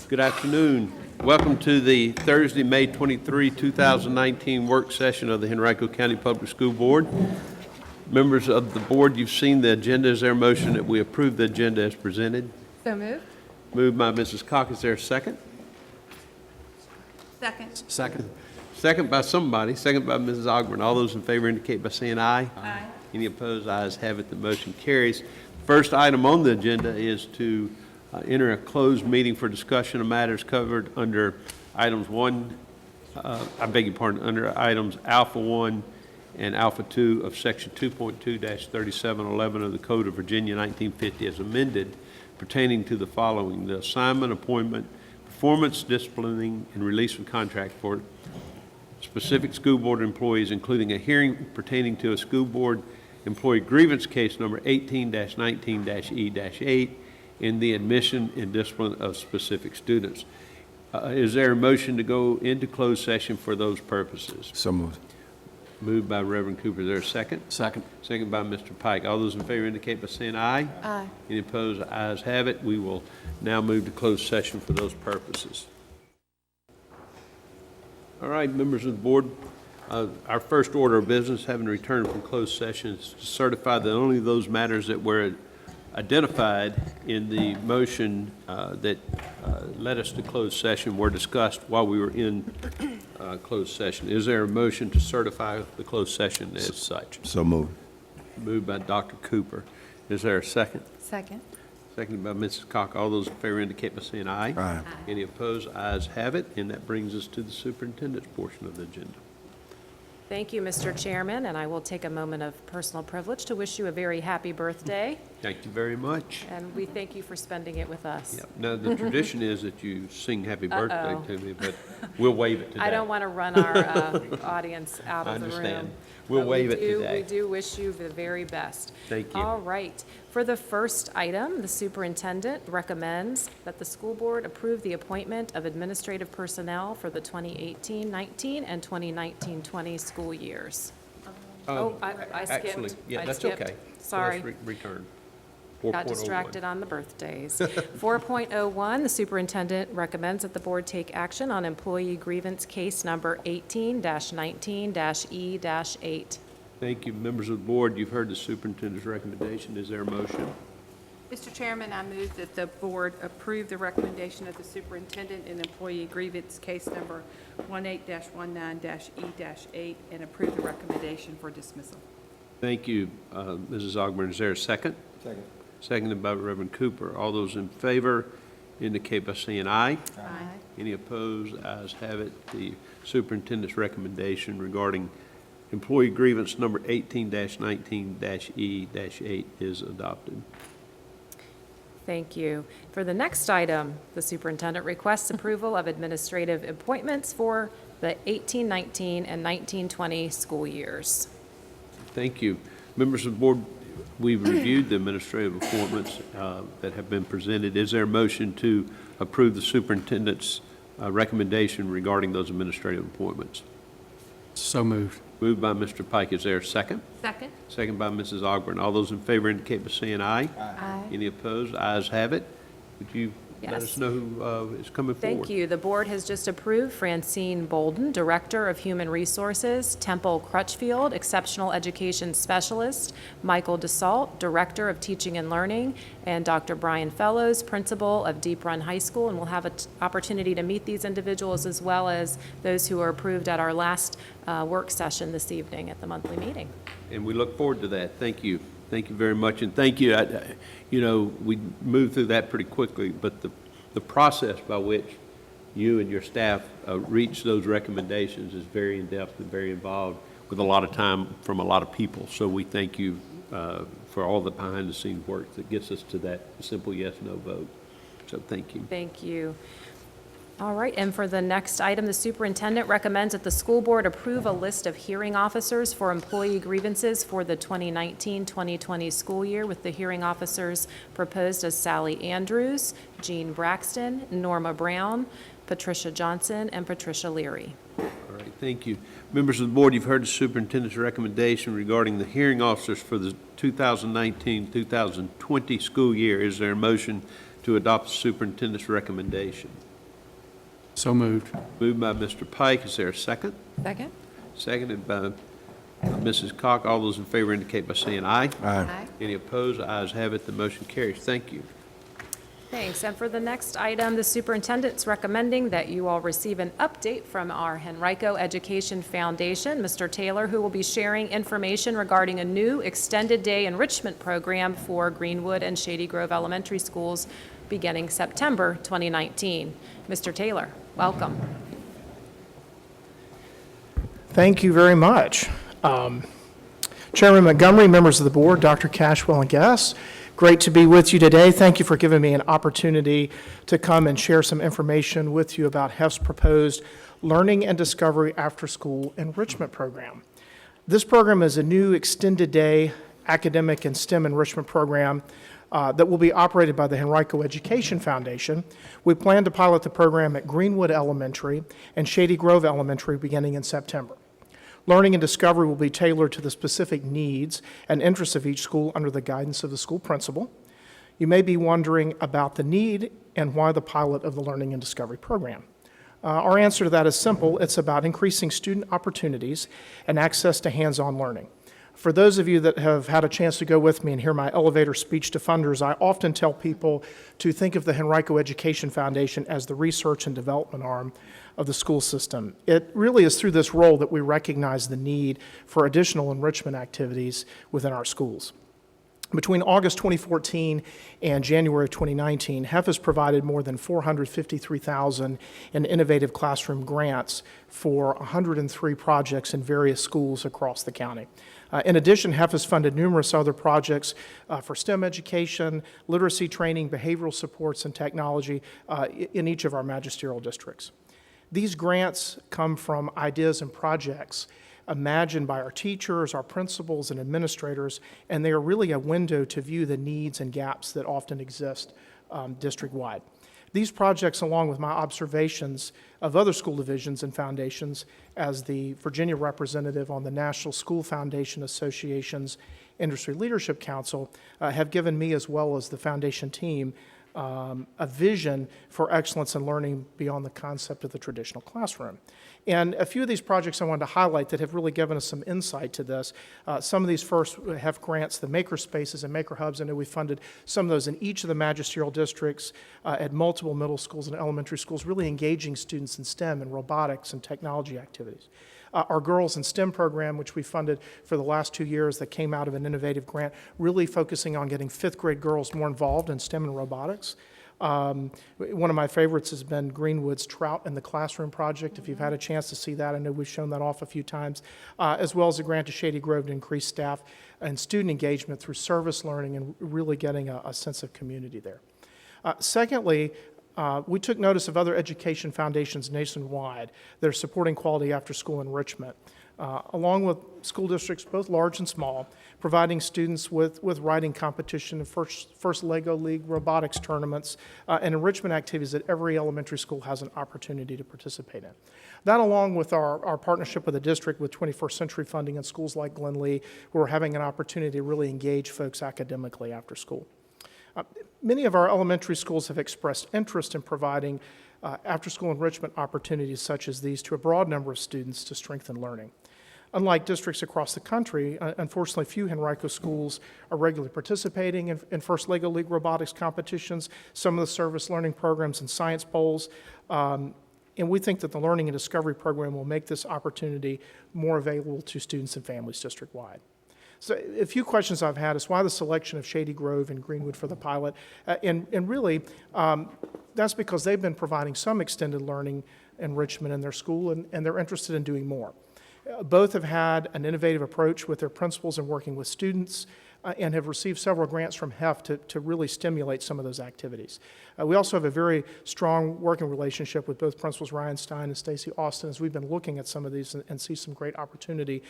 Good afternoon. Welcome to the Thursday, May 23, 2019 work session of the Henrico County Public School Board. Members of the board, you've seen the agenda. Is there a motion that we approve the agenda as presented? So moved. Moved by Mrs. Cock. Is there a second? Second. Second. Second by somebody. Second by Mrs. Ogburn. All those in favor indicate by saying aye. Aye. Any opposed? Ayes have it. The motion carries. First item on the agenda is to enter a closed meeting for discussion of matters covered under items under items Alpha 1 and Alpha 2 of Section 2.2-3711 of the Code of Virginia 1950 as amended, pertaining to the following: the assignment, appointment, performance, disciplining, and release of contract for specific school board employees, including a hearing pertaining to a school board employee grievance case number 18-19-E-8, in the admission and discipline of specific students. Is there a motion to go into closed session for those purposes? So moved. Moved by Reverend Cooper. Is there a second? Second. Second by Mr. Pike. All those in favor indicate by saying aye. Aye. Any opposed? Ayes have it. We will now move to closed session for those purposes. All right, members of the board, our first order of business, having returned from closed session, is to certify that only those matters that were identified in the motion that led us to closed session were discussed while we were in closed session. Is there a motion to certify the closed session as such? So moved. Moved by Dr. Cooper. Is there a second? Second. Seconded by Mrs. Cock. All those in favor indicate by saying aye. Aye. Any opposed? Ayes have it. And that brings us to the superintendent's portion of the agenda. Thank you, Mr. Chairman, and I will take a moment of personal privilege to wish you a very happy birthday, Thank you very much. and we thank you for spending it with us. Yep. Now, the tradition is that you sing happy birthday Uh-oh. to me, but we'll waive it today. I don't want to run our audience out I of the room. understand. We'll but waive it today. We do wish you the very best. Thank you. All right. For the first item, the superintendent recommends that the school board approve the appointment of administrative personnel for the 2018-19 and 2019-20 school years. Oh, I skipped. Actually, yeah, I that's skipped. okay. Sorry. Let's return. Got 4.01. distracted on the birthdays. 4.01, the superintendent recommends that the board take action on employee grievance case number 18-19-E-8. Thank you, members of the board. You've heard the superintendent's recommendation. Is there a motion? Mr. Chairman, I move that the board approve the recommendation of the superintendent in employee grievance case number 18-19-E-8 and approve the recommendation for dismissal. Thank you, Mrs. Ogburn. Is there a second? Second. Seconded by Reverend Cooper. All those in favor indicate by saying aye. Aye. Any opposed? Ayes have it. The superintendent's recommendation regarding employee grievance number 18-19-E-8 is adopted. Thank you. For the next item, the superintendent requests approval of administrative appointments for the 18-19 and 19-20 school years. Thank you. Members of the board, we've reviewed the administrative appointments that have been presented. Is there a motion to approve the superintendent's recommendation regarding those administrative appointments? So moved. Moved by Mr. Pike. Is there a second? Second. Second by Mrs. Ogburn. All those in favor indicate by saying aye. Aye. Any opposed? Ayes have it. Would you let Yes. us know who is coming forward? Thank you. The board has just approved Francine Bolden, Director of Human Resources, Temple Crutchfield, Exceptional Education Specialist, Michael DeSalt, Director of Teaching and Learning, and Dr. Brian Fellows, Principal of Deep Run High School. And we'll have an opportunity to meet these individuals as well as those who were approved at our last work session this evening at the monthly meeting. And we look forward to that. Thank you. Thank you very much. And thank you. You know, we moved through that pretty quickly, but the process by which you and your staff reach those recommendations is very in-depth and very involved with a lot of time from a lot of people. So we thank you for all the behind-the-scenes work that gets us to that simple yes/no vote. So thank you. Thank you. All right, and for the next item, the superintendent recommends that the school board approve a list of hearing officers for employee grievances for the 2019-2020 school year, with the hearing officers proposed as Sally Andrews, Jean Braxton, Norma Brown, Patricia Johnson, and Patricia Leary. All right, thank you. Members of the board, you've heard the superintendent's recommendation regarding the hearing officers for the 2019-2020 school year. Is there a motion to adopt the superintendent's recommendation? So moved. Moved by Mr. Pike. Is there a second? Second? Seconded by Mrs. Cock. All those in favor indicate by saying aye. Aye. Any opposed? Ayes have it. The motion carries. Thank you. Thanks. And for the next item, the superintendent's recommending that you all receive an update from our Henrico Education Foundation, Mr. Taylor, who will be sharing information regarding a new extended day enrichment program for Greenwood and Shady Grove Elementary Schools beginning September 2019. Mr. Taylor, welcome. Thank you very much. Chairman Montgomery, members of the board, Dr. Cashwell, and guests, great to be with you today. Thank you for giving me an opportunity to come and share some information with you about HEF's proposed Learning and Discovery After-School Enrichment Program. This program is a new extended day academic and STEM enrichment program that will be operated by the Henrico Education Foundation. We plan to pilot the program at Greenwood Elementary and Shady Grove Elementary beginning in September. Learning and discovery will be tailored to the specific needs and interests of each school under the guidance of the school principal. You may be wondering about the need and why the pilot of the Learning and Discovery program. Our answer to that is simple. It's about increasing student opportunities and access to hands-on learning. For those of you that have had a chance to go with me and hear my elevator speech to funders, I often tell people to think of the Henrico Education Foundation as the research and development arm of the school system. It really is through this role that we recognize the need for additional enrichment activities within our schools. Between August 2014 and January 2019, HEF has provided more than $453,000 in innovative classroom grants for 103 projects in various schools across the county. In addition, HEF has funded numerous other projects for STEM education, literacy training, behavioral supports, and technology in each of our magisterial districts. These grants come from ideas and projects imagined by our teachers, our principals, and administrators, and they are really a window to view the needs and gaps that often exist district-wide. These projects, along with my observations of other school divisions and foundations as the Virginia representative on the National School Foundation Association's Industry Leadership Council, have given me, as well as the foundation team, a vision for excellence in learning beyond the concept of the traditional classroom. And a few of these projects I wanted to highlight that have really given us some insight to this. Some of these first have grants, the maker spaces and maker hubs. I know we funded some of those in each of the magisterial districts at multiple middle schools and elementary schools, really engaging students in STEM and robotics and technology activities. Our Girls in STEM program, which we funded for the last 2 years, that came out of an innovative grant, really focusing on getting fifth grade girls more involved in STEM and robotics. One of my favorites has been Greenwood's Trout in the Classroom project. If you've had a chance to see that, I know we've shown that off a few times, as well as a grant to Shady Grove to increase staff and student engagement through service learning and really getting a sense of community there. Secondly, we took notice of other education foundations nationwide that are supporting quality after-school enrichment, along with school districts, both large and small, providing students with writing competition and first Lego League robotics tournaments and enrichment activities that every elementary school has an opportunity to participate in. That, along with our partnership with the district with 21st Century Funding in schools like Glen Lee, where we're having an opportunity to really engage folks academically after school. Many of our elementary schools have expressed interest in providing after-school enrichment opportunities such as these to a broad number of students to strengthen learning. Unlike districts across the country, unfortunately, few Henrico schools are regularly participating in First Lego League robotics competitions, some of the service learning programs and science bowls, and we think that the Learning and Discovery program will make this opportunity more available to students and families district-wide. So a few questions I've had is why the selection of Shady Grove and Greenwood for the pilot, and really that's because they've been providing some extended learning enrichment in their school and they're interested in doing more. Both have had an innovative approach with their principals and working with students and have received several grants from HEF to really stimulate some of those activities. We also have a very strong working relationship with both Principals Ryan Stein and Stacy Austin as we've been looking at some of these and see some great opportunity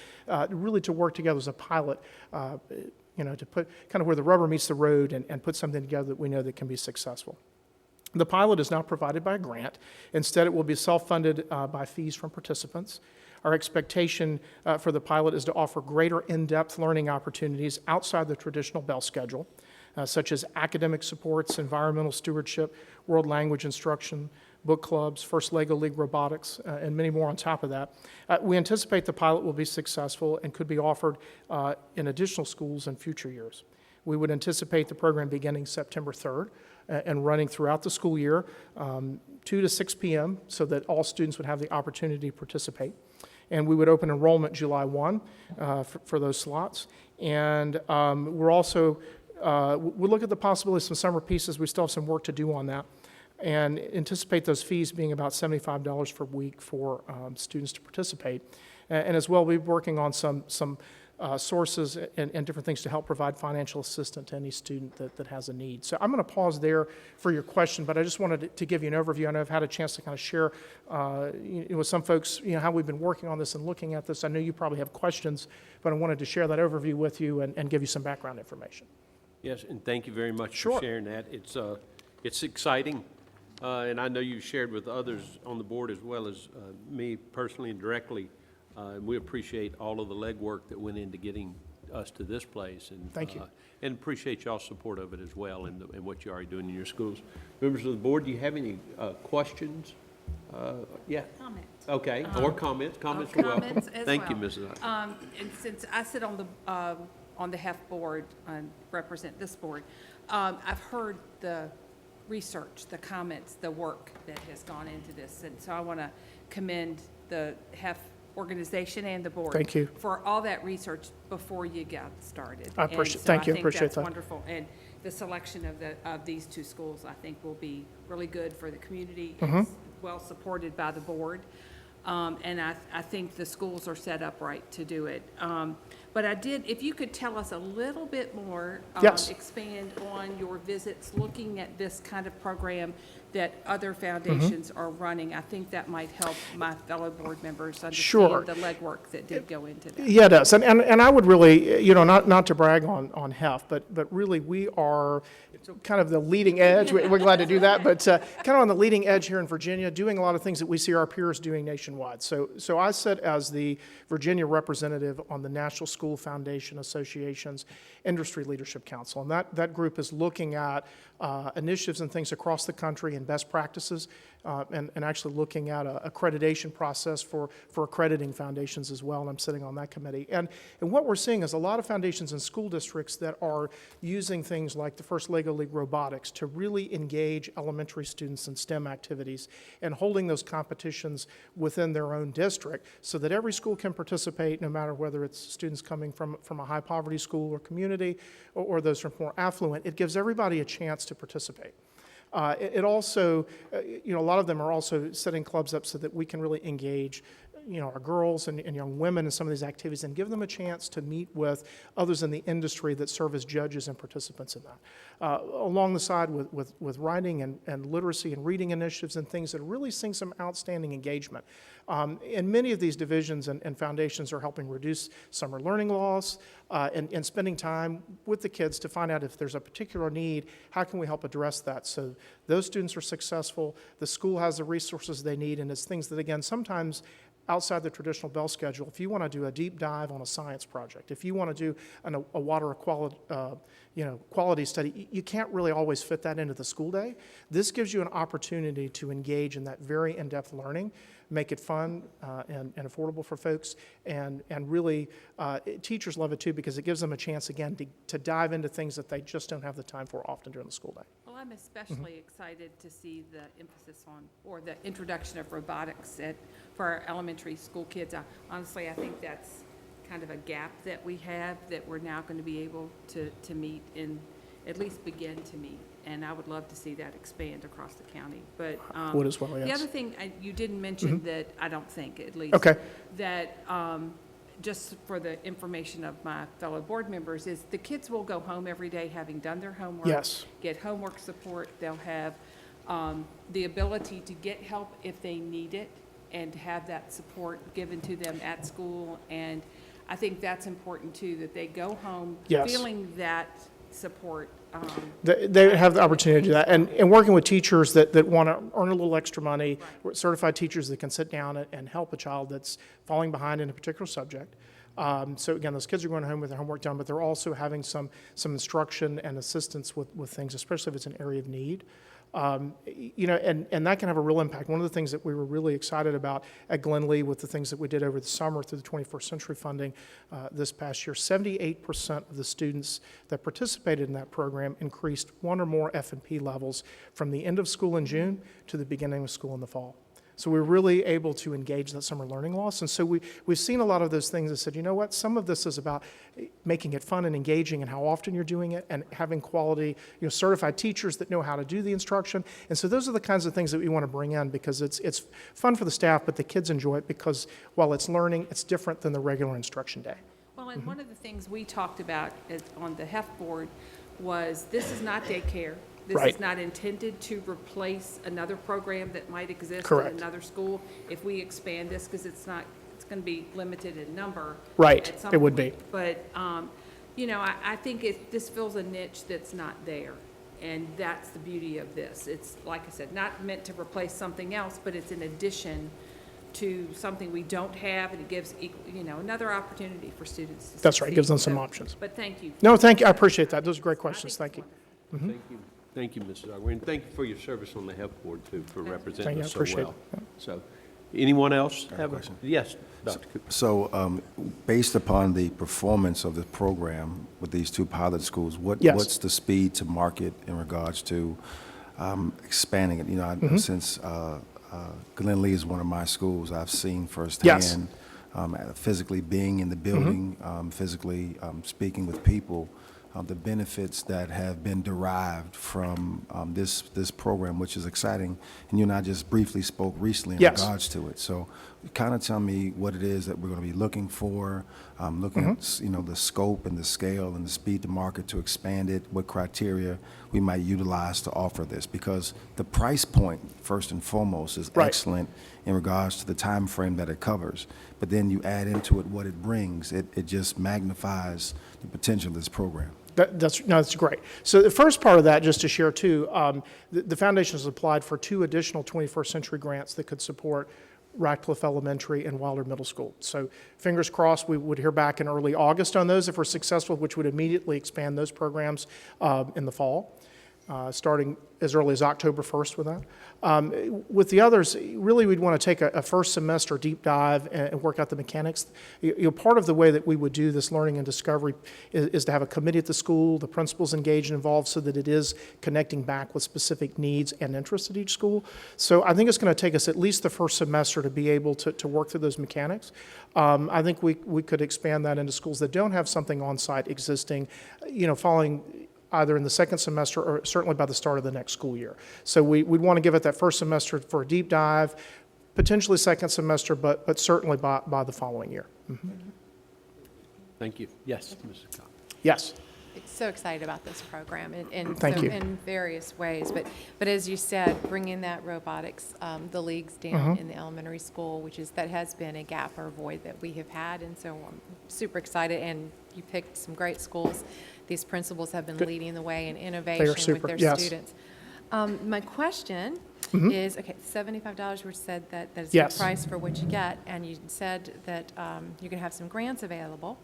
really to work together as a pilot, to put kind of where the rubber meets the road and put something together that we know that can be successful. The pilot is not provided by a grant. Instead, it will be self-funded by fees from participants. Our expectation for the pilot is to offer greater in-depth learning opportunities outside the traditional bell schedule. such as academic supports, environmental stewardship, world language instruction, book clubs, First Lego League robotics, and many more on top of that. We anticipate the pilot will be successful and could be offered in additional schools in future years. We would anticipate the program beginning September 3rd and running throughout the school year, 2 to 6 p.m., so that all students would have the opportunity to participate. And we would open enrollment July 1 for those slots. And we're also, we'll look at the possibility of some summer pieces. We still have some work to do on that. And anticipate those fees being about $75 per week for students to participate. And as well, we'll be working on some sources and different things to help provide financial assistance to any student that has a need. So I'm going to pause there for your question, but I just wanted to give you an overview. I know I've had a chance to kind of share with some folks, how we've been working on this and looking at this. I know you probably have questions, but I wanted to share that overview with you and give you some background information. Yes, and thank you very much Sure. for sharing that. It's exciting, and I know you've shared with others on the board as well as me personally and directly. And we appreciate all of the legwork that went into getting us to this place. And Thank you. And appreciate y'all's support of it as well and what you're already doing in your schools. Members of the board, do you have any questions? Yeah. Comments. Okay, or comments. Comments are welcome. Comments as Thank you, well. Mrs. Hunt. And since I sit on the HEF board and represent this board, I've heard the research, the comments, the work that has gone into this. And so I want to commend the HEF organization and the board. Thank you. For all that research before you got started. I appreciate- thank you, appreciate that's that. wonderful. And the selection of these two schools, I think, will be really good for the community. It's well supported by the board. And I think the schools are set up right to do it. But if you could tell us a little bit more, Yes. expand on your visits, looking at this kind of program that other foundations are running, I think that might help my fellow board members Sure. understand the legwork that did go into that. Yeah, it does. And I would really, not to brag on HEF, but really we are kind of the leading edge. We're glad to do that, but kind of on the leading edge here in Virginia, doing a lot of things that we see our peers doing nationwide. So I sit as the Virginia representative on the National School Foundation Association's Industry Leadership Council. And that group is looking at initiatives and things across the country and best practices, and actually looking at a accreditation process for accrediting foundations as well, and I'm sitting on that committee. And what we're seeing is a lot of foundations and school districts that are using things like the First Lego League robotics to really engage elementary students in STEM activities and holding those competitions within their own district so that every school can participate, no matter whether it's students coming from a high poverty school or community or those from more affluent. It gives everybody a chance to participate. It also, a lot of them are also setting clubs up so that we can really engage, our girls and young women in some of these activities and give them a chance to meet with others in the industry that serve as judges and participants in that. Along the side with writing and literacy and reading initiatives and things that are really seeing some outstanding engagement. And many of these divisions and foundations are helping reduce summer learning loss and spending time with the kids to find out if there's a particular need, how can we help address that so those students are successful, the school has the resources they need, and it's things that, again, sometimes outside the traditional bell schedule. If you want to do a deep dive on a science project, if you want to do a water quality study, you can't really always fit that into the school day. This gives you an opportunity to engage in that very in-depth learning, make it fun and affordable for folks, and really teachers love it too because it gives them a chance again to dive into things that they just don't have the time for often during the school day. Well, I'm especially excited to see the emphasis on, or the introduction of robotics for our elementary school kids. Honestly, I think that's kind of a gap that we have that we're now going to be able to meet and at least begin to meet. And I would love to see that expand across the county. But Would as well, yes. the other thing you didn't mention that I don't think, at least, Okay. that just for the information of my fellow board members, is the kids will go home every day having done their homework. Yes. Get homework support. They'll have the ability to get help if they need it and to have that support given to them at school. And I think that's important too, that they go home Yes. feeling that support. They have the opportunity to do that. And working with teachers that want to earn a little extra money, certified teachers that can sit down and help a child that's falling behind in a particular subject. So again, those kids are going home with their homework done, but they're also having some instruction and assistance with things, especially if it's an area of need. You know, and that can have a real impact. One of the things that we were really excited about at Glen Lee with the things that we did over the summer through the 21st Century funding this past year, 78% of the students that participated in that program increased one or more F&P levels from the end of school in June to the beginning of school in the fall. So we're really able to engage that summer learning loss. And so we've seen a lot of those things that said, you know what, some of this is about making it fun and engaging and how often you're doing it and having quality, you know, certified teachers that know how to do the instruction. And so those are the kinds of things that we want to bring in because it's fun for the staff, but the kids enjoy it because while it's learning, it's different than the regular instruction day. Well, and one of the things we talked about on the HEF board was this is not daycare. This Right. is not intended to replace another program that might exist Correct. in another school. If we expand this, because it's going to be limited in number. Right, at some it would point. be. But, you know, I think this fills a niche that's not there. And that's the beauty of this. It's, like I said, not meant to replace something else, but it's in addition to something we don't have, and it gives, you know, another opportunity for students to That's right, it gives them succeed. some So, options. But thank you. No, thank you, I appreciate that. Those are great I questions, think thank you. it's Thank you. Thank you, Mrs. Ogden. And thank you for your service on the health board, too, for representing Thank you, I us so appreciate well. it. So, anyone else have a have a question. Yes, Dr. Cooper. So, based upon the performance of the program with these two pilot schools, Yes. what's the speed to market in regards to expanding it? You know, since Glen Lee is one of my schools, I've seen firsthand, physically being in the building, physically speaking with people, the benefits that have been derived from this program, which is exciting. And you and I just briefly spoke recently in Yes. regards to it. So kind of tell me what it is that we're going to be looking for, looking at, you know, the scope and the scale and the speed to market to expand it, what criteria we might utilize to offer this. Because the price point, first and foremost, is Right. excellent in regards to the time frame that it covers. But then you add into it what it brings. It just magnifies the potential of this program. That's great. So the first part of that, just to share too, the foundation has applied for 2 additional 21st Century grants that could support Ratcliffe Elementary and Wilder Middle School. So fingers crossed, we would hear back in early August on those if we're successful, which would immediately expand those programs in the fall, starting as early as October 1st with that. With the others, really we'd want to take a first semester deep dive and work out the mechanics. You know, part of the way that we would do this learning and discovery is to have a committee at the school, the principals engaged and involved so that it is connecting back with specific needs and interests at each school. So I think it's going to take us at least the first semester to be able to work through those mechanics. I think we could expand that into schools that don't have something on site existing, you know, following either in the second semester or certainly by the start of the next school year. So we'd want to give it that first semester for a deep dive, potentially second semester, but certainly by the following year. Thank you. Yes, Mrs. Cox. Yes. So excited about this program in Thank you. in various ways. But as you said, bringing that robotics, the leagues down in the elementary school, that has been a gap or void that we have had. And so I'm super excited. And you picked some great schools. These principals have been Good. leading the way in innovation with super, their yes. students. My question is, okay, $75, we said that is Yes. the price for what you get. And you said that you're going to have some grants available,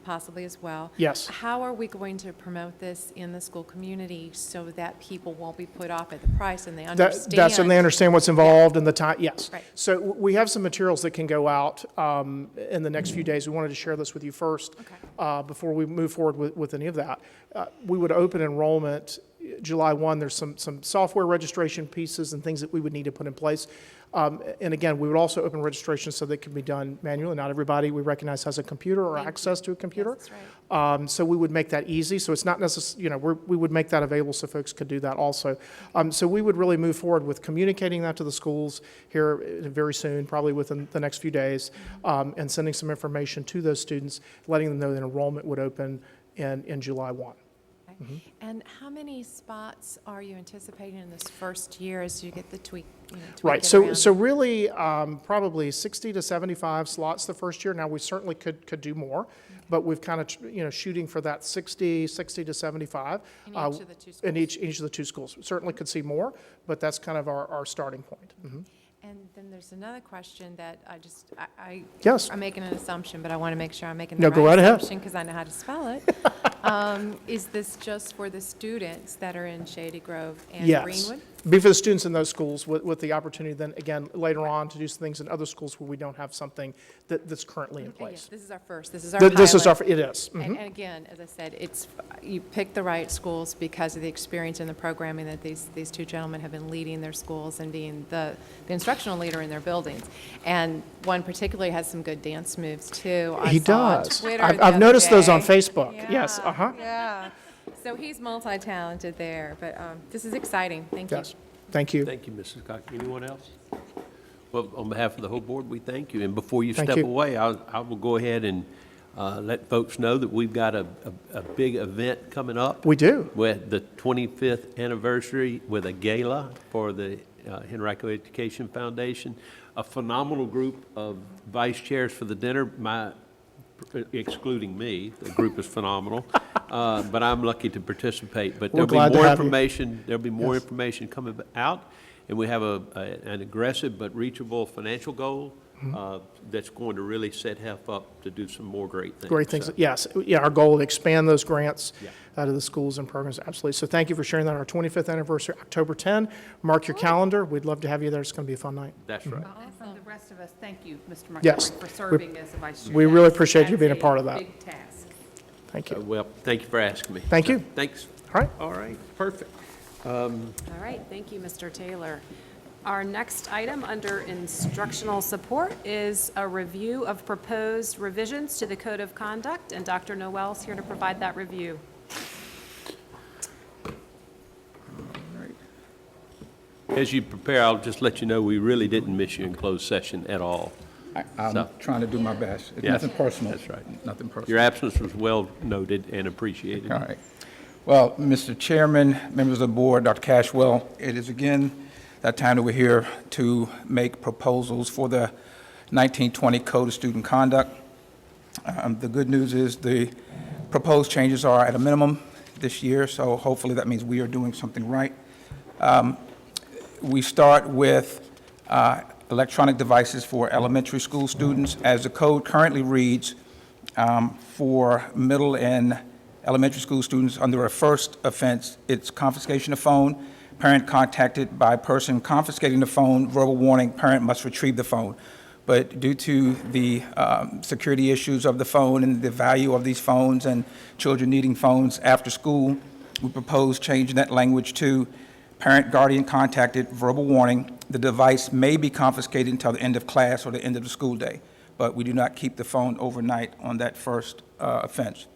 possibly as well. Yes. How are we going to promote this in the school community so that people won't be put off at the price and they understand? That's when they understand what's involved and the time, yes. Right. So we have some materials that can go out in the next few days. We wanted to share this with you first before we move forward with any of that. We would open enrollment July 1. There's some software registration pieces and things that we would need to put in place. And again, we would also open registration so that it can be done manually. Not everybody we recognize has a computer or access to a computer. Yes, that's right. So we would make that easy. So it's not necessarily, you know, we would make that available so folks could do that also. So we would really move forward with communicating that to the schools here very soon, probably within the next few days, and sending some information to those students, letting them know that enrollment would open in July 1. Okay. And how many spots are you anticipating in this first year as you get the tweak? Right, it so around? really, probably 60 to 75 slots the first year. Now, we certainly could do more, but we've kind of, you know, shooting for that 60 to 75. In each of the two In schools? each of the 2 schools. We certainly could see more, but that's kind of our starting point. And then there's another question that Yes. I'm making an assumption, but I want to make sure I'm making No, the go right right ahead. assumption because I know how to spell it. Is this just for the students that are in Shady Grove and Yes. Greenwood? Be for the students in those schools with the opportunity then, again, later on to do some things in other schools where we don't have something that's currently in Okay, place. yes, this is our first, this is our pilot. This is it is. And again, as I said, you pick the right schools because of the experience and the programming that these two gentlemen have been leading their schools and being the instructional leader in their buildings. And one particularly has some good dance moves, too. I He saw on does. Twitter I've the other noticed those on day. Facebook. Yeah, Yes, Yeah. So he's multi-talented there, but this is exciting. Thank you. Yes. Thank you. Thank you, Mrs. Cox. Anyone else? Well, on behalf of the whole board, we thank you. And before you Thank step you. away, I will go ahead and let folks know that we've got a big event coming up. We do. With the 25th anniversary with a gala for the Henrico Education Foundation. A phenomenal group of vice chairs for the dinner, excluding me. The group is phenomenal. But I'm lucky to participate. But We're there'll be glad to more have you. information. There'll be more Yes. information coming out, and we have an aggressive but reachable financial goal that's going to really set HEF up to do some more great things. Great things. So, Yes, yeah, our goal to expand those grants Yeah. out of the schools and programs, absolutely. So thank you for sharing that. Our 25th anniversary, October 10. Mark your calendar. We'd love to have you there. It's going to be a fun night. That's right. And from the rest of us, thank you, Mr. Montgomery, Yes. for serving as a vice chair. we really appreciate you That's being a part of that. big task. Thank you. Well, thank you for asking me. Thank you. Thanks. All right. All right, perfect. All right, thank you, Mr. Taylor. Our next item under instructional support is a review of proposed revisions to the Code of Conduct, and Dr. Noel's here to provide that review. As you prepare, I'll just let you know, we really didn't miss you in closed session at all. I'm So- trying to do my best. It's Yes, nothing personal. that's right. Nothing personal. Your absence was well noted and appreciated. All right. Well, Mr. Chairman, members of the board, Dr. Cashwell, it is again that time that we're here to make proposals for the 1920 Code of Student Conduct. The good news is the proposed changes are at a minimum this year, so hopefully that means we are doing something right. We start with electronic devices for elementary school students. As the code currently reads, for middle and elementary school students under a first offense, it's confiscation of phone, parent contacted by person confiscating the phone, verbal warning, parent must retrieve the phone. But due to the security issues of the phone and the value of these phones and children needing phones after school, we propose changing that language to parent guardian contacted, verbal warning, the device may be confiscated until the end of class or the end of the school day, but we do not keep the phone overnight on that first offense.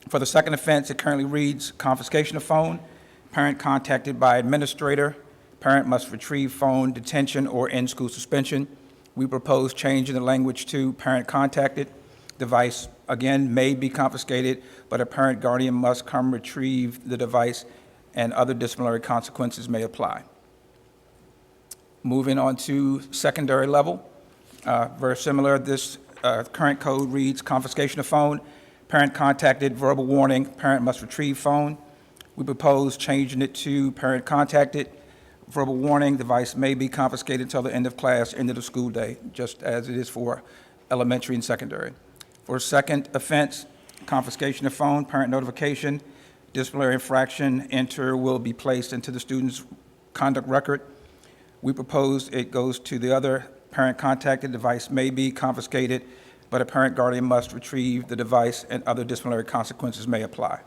For the second offense, it currently reads confiscation of phone, parent contacted by administrator, parent must retrieve phone, detention, or in-school suspension. We propose changing the language to parent contacted, device, again, may be confiscated, but a parent guardian must come retrieve the device and other disciplinary consequences may apply. Moving on to secondary level, very similar. This current code reads confiscation of phone, parent contacted, verbal warning, parent must retrieve phone. We propose changing it to parent contacted, verbal warning, device may be confiscated until the end of class, end of the school day, just as it is for elementary and secondary. For second offense, confiscation of phone, parent notification, disciplinary infraction, enter will be placed into the student's conduct record. We propose it goes to the other parent contacted, device may be confiscated, but a parent guardian must retrieve the device and other disciplinary consequences may apply.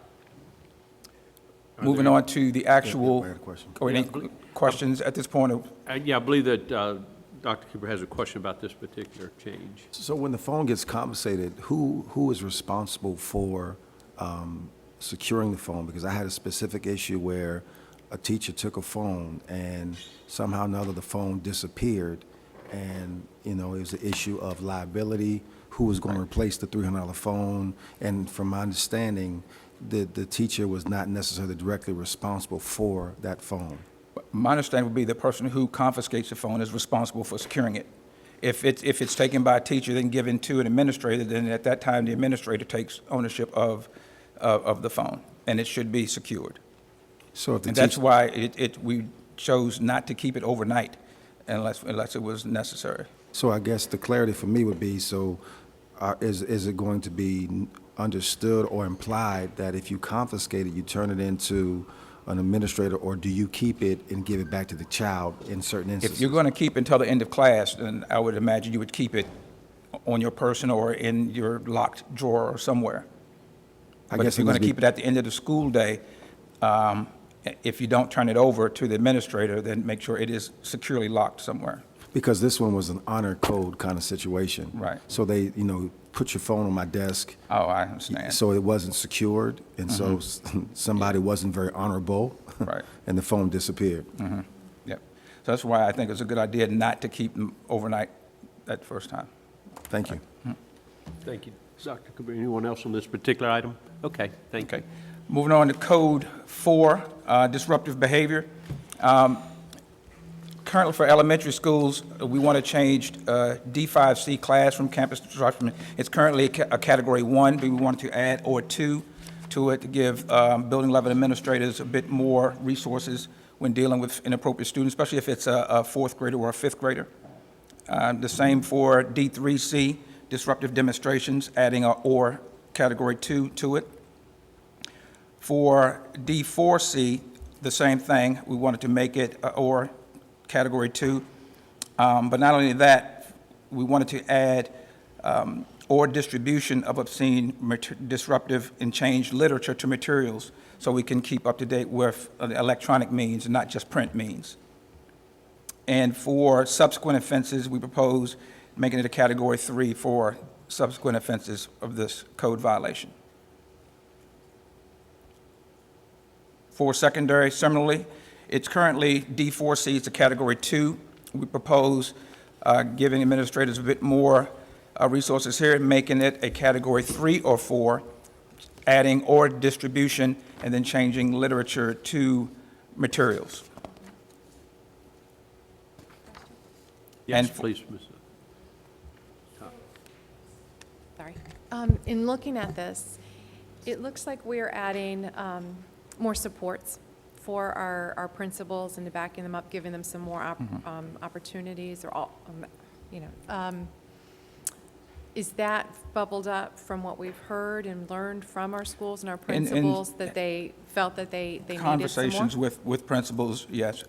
Moving on to the actual, I had a question. or any questions at this point? Yeah, I believe that Dr. Cooper has a question about this particular change. So when the phone gets confiscated, who is responsible for securing the phone? Because I had a specific issue where a teacher took a phone and somehow or another the phone disappeared, and it was an issue of liability, who was going to replace the $300 phone, and from my understanding, the teacher was not necessarily directly responsible for that phone. My understanding would be the person who confiscates the phone is responsible for securing it. If it's taken by a teacher, then given to an administrator, then at that time, the administrator takes ownership of the phone, and it should be secured. So if the And that's teacher, why we chose not to keep it overnight, unless it was necessary. So I guess the clarity for me would be, so is it going to be understood or implied that if you confiscate it, you turn it into an administrator, or do you keep it and give it back to the child in certain instances? If you're going to keep it until the end of class, then I would imagine you would keep it on your person or in your locked drawer or somewhere. But if you're going to keep it at the end of the school day, if you don't turn it over to the administrator, then make sure it is securely locked somewhere. Because this one was an honor code kind of situation. Right. So they, put your phone on my desk. Oh, I understand. So it wasn't secured, and so somebody wasn't very honorable. Right. And the phone disappeared. Yep. So that's why I think it's a good idea not to keep them overnight that first time. Thank you. Thank you. Dr. Kabir, anyone else on this particular item? Okay, thank you. Okay. Moving on to Code 4, disruptive behavior. Currently for elementary schools, we want to change D5C classroom campus disruption. It's currently a Category 1, but we wanted to add or 2 to it to give building level administrators a bit more resources when dealing with inappropriate students, especially if it's a fourth grader or a fifth grader. The same for D3C, disruptive demonstrations, adding a or Category 2 to it. For D4C, the same thing. We wanted to make it a or Category 2. But not only that, we wanted to add or distribution of obscene, disruptive, and changed literature to materials so we can keep up to date with electronic means and not just print means. And for subsequent offenses, we propose making it a Category 3 for subsequent offenses of this code violation. For secondary, similarly, it's currently D4C, it's a Category 2. We propose giving administrators a bit more resources here, making it a Category 3 or 4, adding or distribution, and then changing literature to materials. Yes, And- please, Ms. Sorry. In looking at this, it looks like we're adding more supports for our principals and to backing them up, giving them some more opportunities or all, is that bubbled up from what we've heard and learned from our schools and our principals that they felt that they needed some more? Conversations with principals, yes.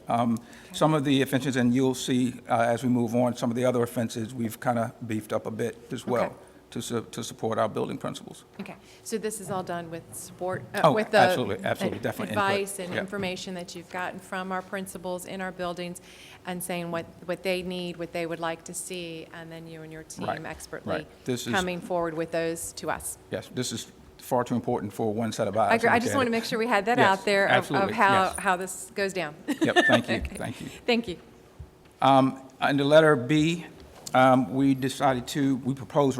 Some of the offenses, and you'll see as we move on, some of the other offenses, we've kind of beefed up a bit as well. Okay. To support our building principals. Okay, so this is all done with support, Oh, with the absolutely, definitely input. advice and Yeah. information that you've gotten from our principals in our buildings and saying what they need, what they would like to see, and then you and your team Right, expertly right. This is- coming forward with those to us. Yes, this is far too important for one set of eyes. I agree. I just understand want to it. make sure we had that Yes, out there of absolutely, how, yes. how this goes down. Yep, thank you, Okay. thank you. Thank you. Under letter B, we proposed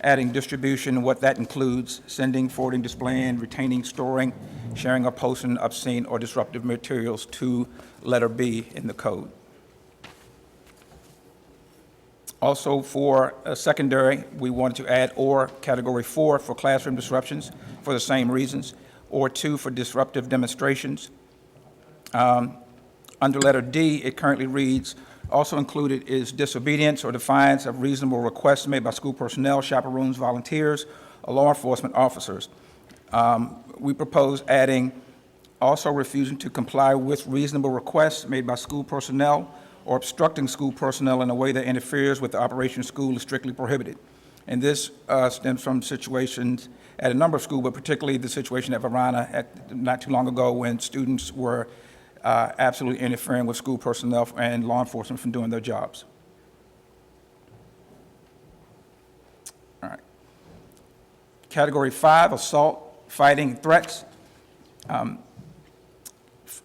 adding distribution, and what that includes, sending, forwarding, displaying, retaining, storing, sharing, or posting obscene or disruptive materials to letter B in the code. Also for secondary, we wanted to add or Category 4 for classroom disruptions for the same reasons, or 2 for disruptive demonstrations. Under letter D, it currently reads, also included is disobedience or defiance of reasonable requests made by school personnel, chaperones, volunteers, or law enforcement officers. We propose adding also refusing to comply with reasonable requests made by school personnel or obstructing school personnel in a way that interferes with the operation of school is strictly prohibited. And this stems from situations at a number of schools, but particularly the situation at Varana not too long ago when students were absolutely interfering with school personnel and law enforcement from doing their jobs. All right. Category 5, assault, fighting, threats.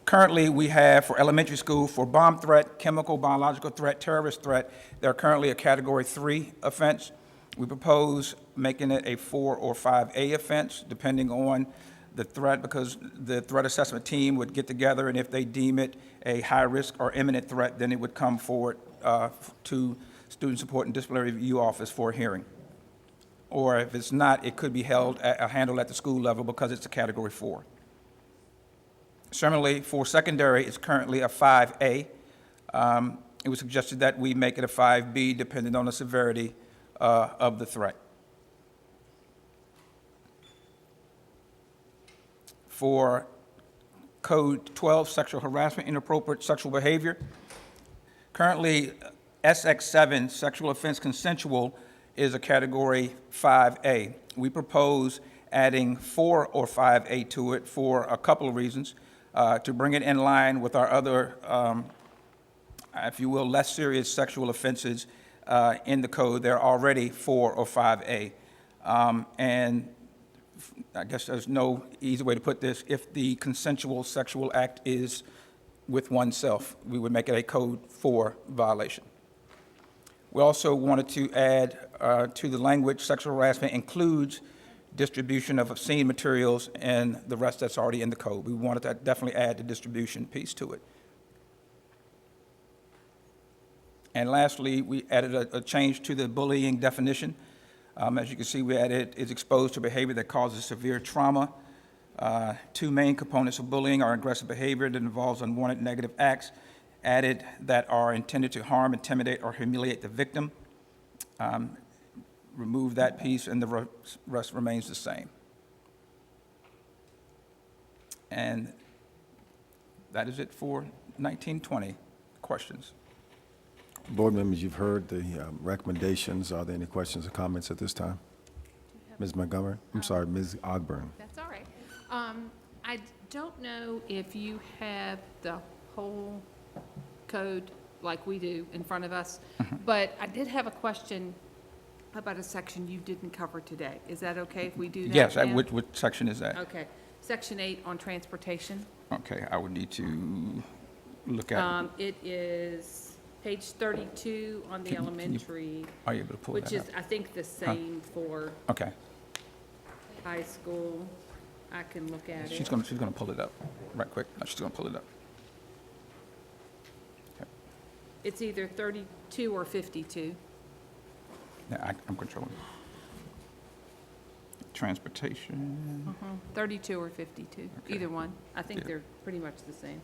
Currently, we have for elementary school, for bomb threat, chemical, biological threat, terrorist threat, they're currently a Category 3 offense. We propose making it a 4 or 5A offense, depending on the threat, because the threat assessment team would get together, and if they deem it a high-risk or imminent threat, then it would come forward to Student Support and Disciplinary Review Office for a hearing. Or if it's not, it could be handled at the school level because it's a Category 4. Similarly, for secondary, it's currently a 5A. it was suggested that we make it a 5B, depending on the severity of the threat. For Code 12, sexual harassment, inappropriate sexual behavior, currently SX7, sexual offense consensual, is a category 5A. We propose adding 4 or 5A to it for a couple of reasons, to bring it in line with our other, if you will, less serious sexual offenses in the code. They're already 4 or 5A. And I guess there's no easy way to put this. If the consensual sexual act is with oneself, we would make it a Code 4 violation. We also wanted to add to the language, sexual harassment includes distribution of obscene materials and the rest that's already in the code. We wanted to definitely add the distribution piece to it. And lastly, we added a change to the bullying definition. As you can see, we added is exposed to behavior that causes severe trauma. Two main components of bullying are aggressive behavior that involves unwanted negative acts, added that are intended to harm, intimidate, or humiliate the victim. Remove that piece, and the rest remains the same. And that is it for 1920. Questions? Board members, you've heard the recommendations. Are there any questions or comments at this time? Ms. Montgomery? I'm sorry, Ms. Ogburn. That's all right. I don't know if you have the whole code like we do in front of us, but I did have a question about a section you didn't cover today. Is that okay if we do that? Yes, now? which section is that? Okay. Section 8 on transportation. Okay, I would need to look at It is page 32 on the Can you- elementary, Are you able to pull which that is, up? I think, the same for Okay, high school. I can look at she's it. gonna pull it up right quick. No, she's gonna pull it up. It's either 32 or 52. Yeah, I'm controlling it. Transportation. 32 or 52, Okay. either one. I think Yeah. they're pretty much the same.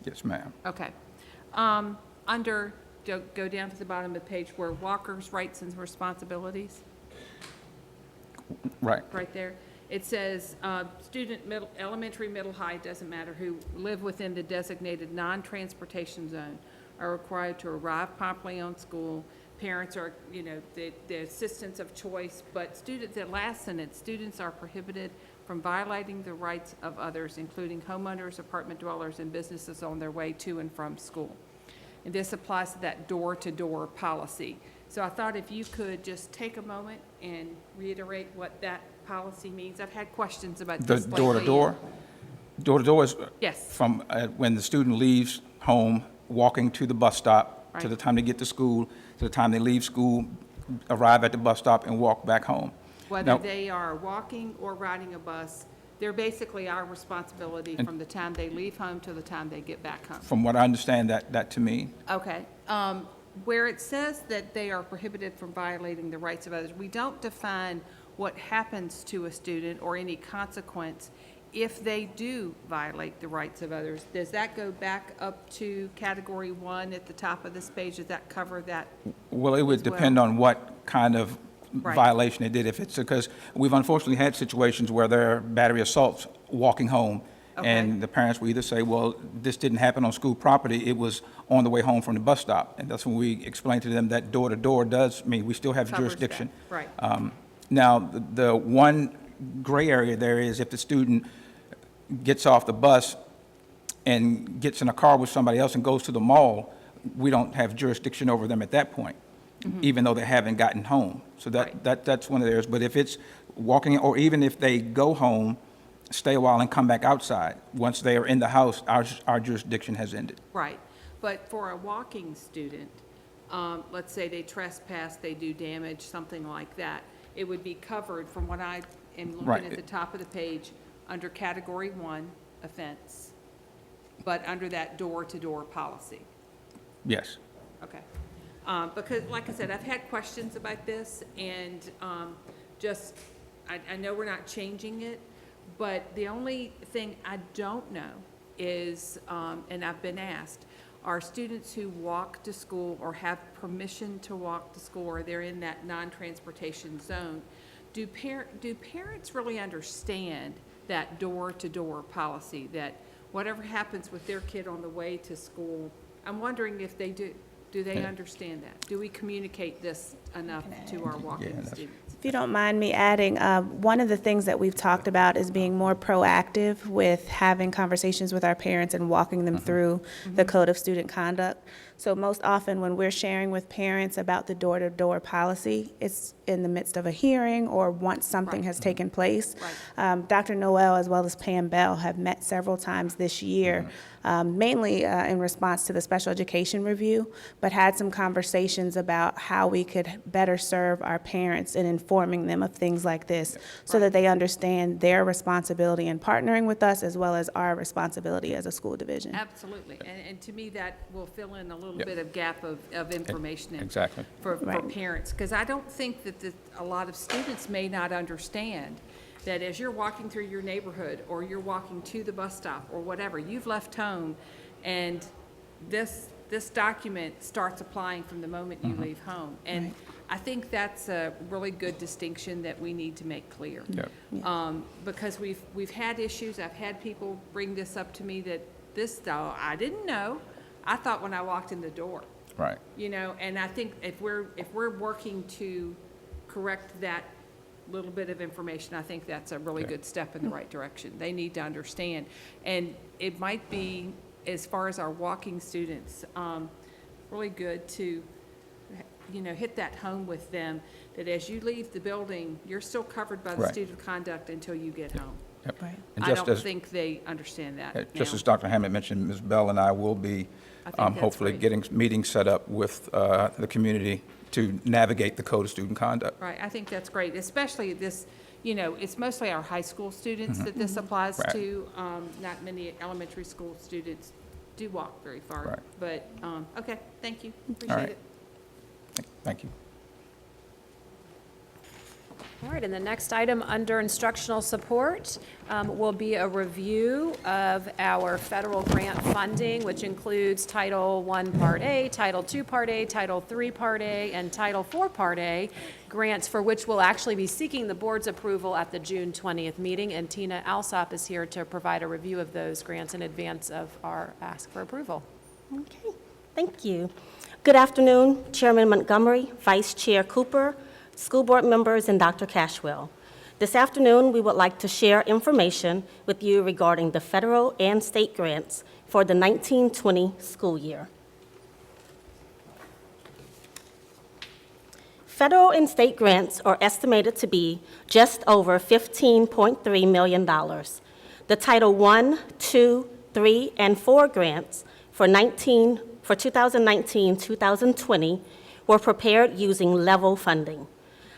Yes, ma'am. Okay. Go down to the bottom of the page where walkers' rights and responsibilities, Right. right there. It says, student, elementary, middle, high, doesn't matter who, live within the designated non-transportation zone are required to arrive promptly on school. Parents are, the assistants of choice, but students, the last sentence, students are prohibited from violating the rights of others, including homeowners, apartment dwellers, and businesses on their way to and from school. And this applies to that door-to-door policy. So I thought if you could just take a moment and reiterate what that policy means. I've had questions about The this lately. door-to-door? Door-to-door is Yes. from when the student leaves home, walking to the bus stop, to Right. the time they get to school, to the time they leave school, arrive at the bus stop, and walk back home. Whether Now- they are walking or riding a bus, they're basically our responsibility from the time they leave home to the time they get back home. From what I understand that to mean. Okay. Where it says that they are prohibited from violating the rights of others, we don't define what happens to a student or any consequence if they do violate the rights of others. Does that go back up to category 1 at the top of this page? Does that cover that? Well, it would as well. depend on what kind of Right. violation they did. If it's, because we've unfortunately had situations where there are battery assaults walking home, Okay. and the parents will either say, well, this didn't happen on school property, it was on the way home from the bus stop. And that's when we explain to them that door-to-door does mean we still have Covers jurisdiction. that, right. Now, the one gray area there is if the student gets off the bus and gets in a car with somebody else and goes to the mall, we don't have jurisdiction over them at that point, even though they haven't gotten home. So Right. that's one of theirs. But if it's walking, or even if they go home, stay a while and come back outside, once they are in the house, our jurisdiction has ended. Right, but for a walking student, let's say they trespass, they do damage, something like that, it would be covered from what I am Right. looking at the top of the page, under category 1 offense, but under that door-to-door policy. Yes. Okay. Because, like I said, I've had questions about this, and I know we're not changing it, But the only thing I don't know is, and I've been asked, are students who walk to school or have permission to walk to school, or they're in that non-transportation zone, do parents really understand that door-to-door policy, that whatever happens with their kid on the way to school, I'm wondering if they do. Do they understand that? Do we communicate this enough to our walking students? If you don't mind me adding, one of the things that we've talked about is being more proactive with having conversations with our parents and walking them through the Code of Student Conduct. So most often when we're sharing with parents about the door-to-door policy, it's in the midst of a hearing or once something has taken place. Dr. Noel as well as Pam Bell have met several times this year, mainly in response to the special education review, but had some conversations about how we could better serve our parents in informing them of things like this so that they understand their responsibility in partnering with us as well as our responsibility as a school division. Absolutely, and to me, that will fill in a little bit of gap of information Exactly. for parents, because I don't think that a lot of students may not understand that as you're walking through your neighborhood or you're walking to the bus stop or whatever, you've left home, and this document starts applying from the moment you leave home. And I think that's a really good distinction that we need to make clear. Because we've had issues. I've had people bring this up to me that I didn't know. I thought when I walked in the door. Right. You know, and I think if we're working to correct that little bit of information, I think that's a really good step in the right direction. They need to understand. And it might be, as far as our walking students, really good to, hit that home with them, that as you leave the building, you're still covered by the student conduct until you get home. Yep. Right. And I just don't as, think they understand that just now. as Dr. Hammond mentioned, Ms. Bell and I will be I think that's hopefully great. getting meetings set up with the community to navigate the Code of Student Conduct. Right, I think that's great, especially this, it's mostly our high school students that this applies Right. to. Not many elementary school students do walk very far. Right. But, okay, thank you, All appreciate right. it. Thank you. All right, and the next item under instructional support will be a review of our federal grant funding, which includes Title I Part A, Title II Part A, Title III Part A, and Title IV Part A grants, for which we'll actually be seeking the board's approval at the June 20th meeting. And Tina Alsop is here to provide a review of those grants in advance of our ask for approval. Okay, thank you. Good afternoon, Chairman Montgomery, Vice Chair Cooper, school board members, and Dr. Cashwell. This afternoon, we would like to share information with you regarding the federal and state grants for the 1920 school year. Federal and state grants are estimated to be just over $15.3 million. The Title I, II, III, and IV grants for 2019-2020 were prepared using level funding.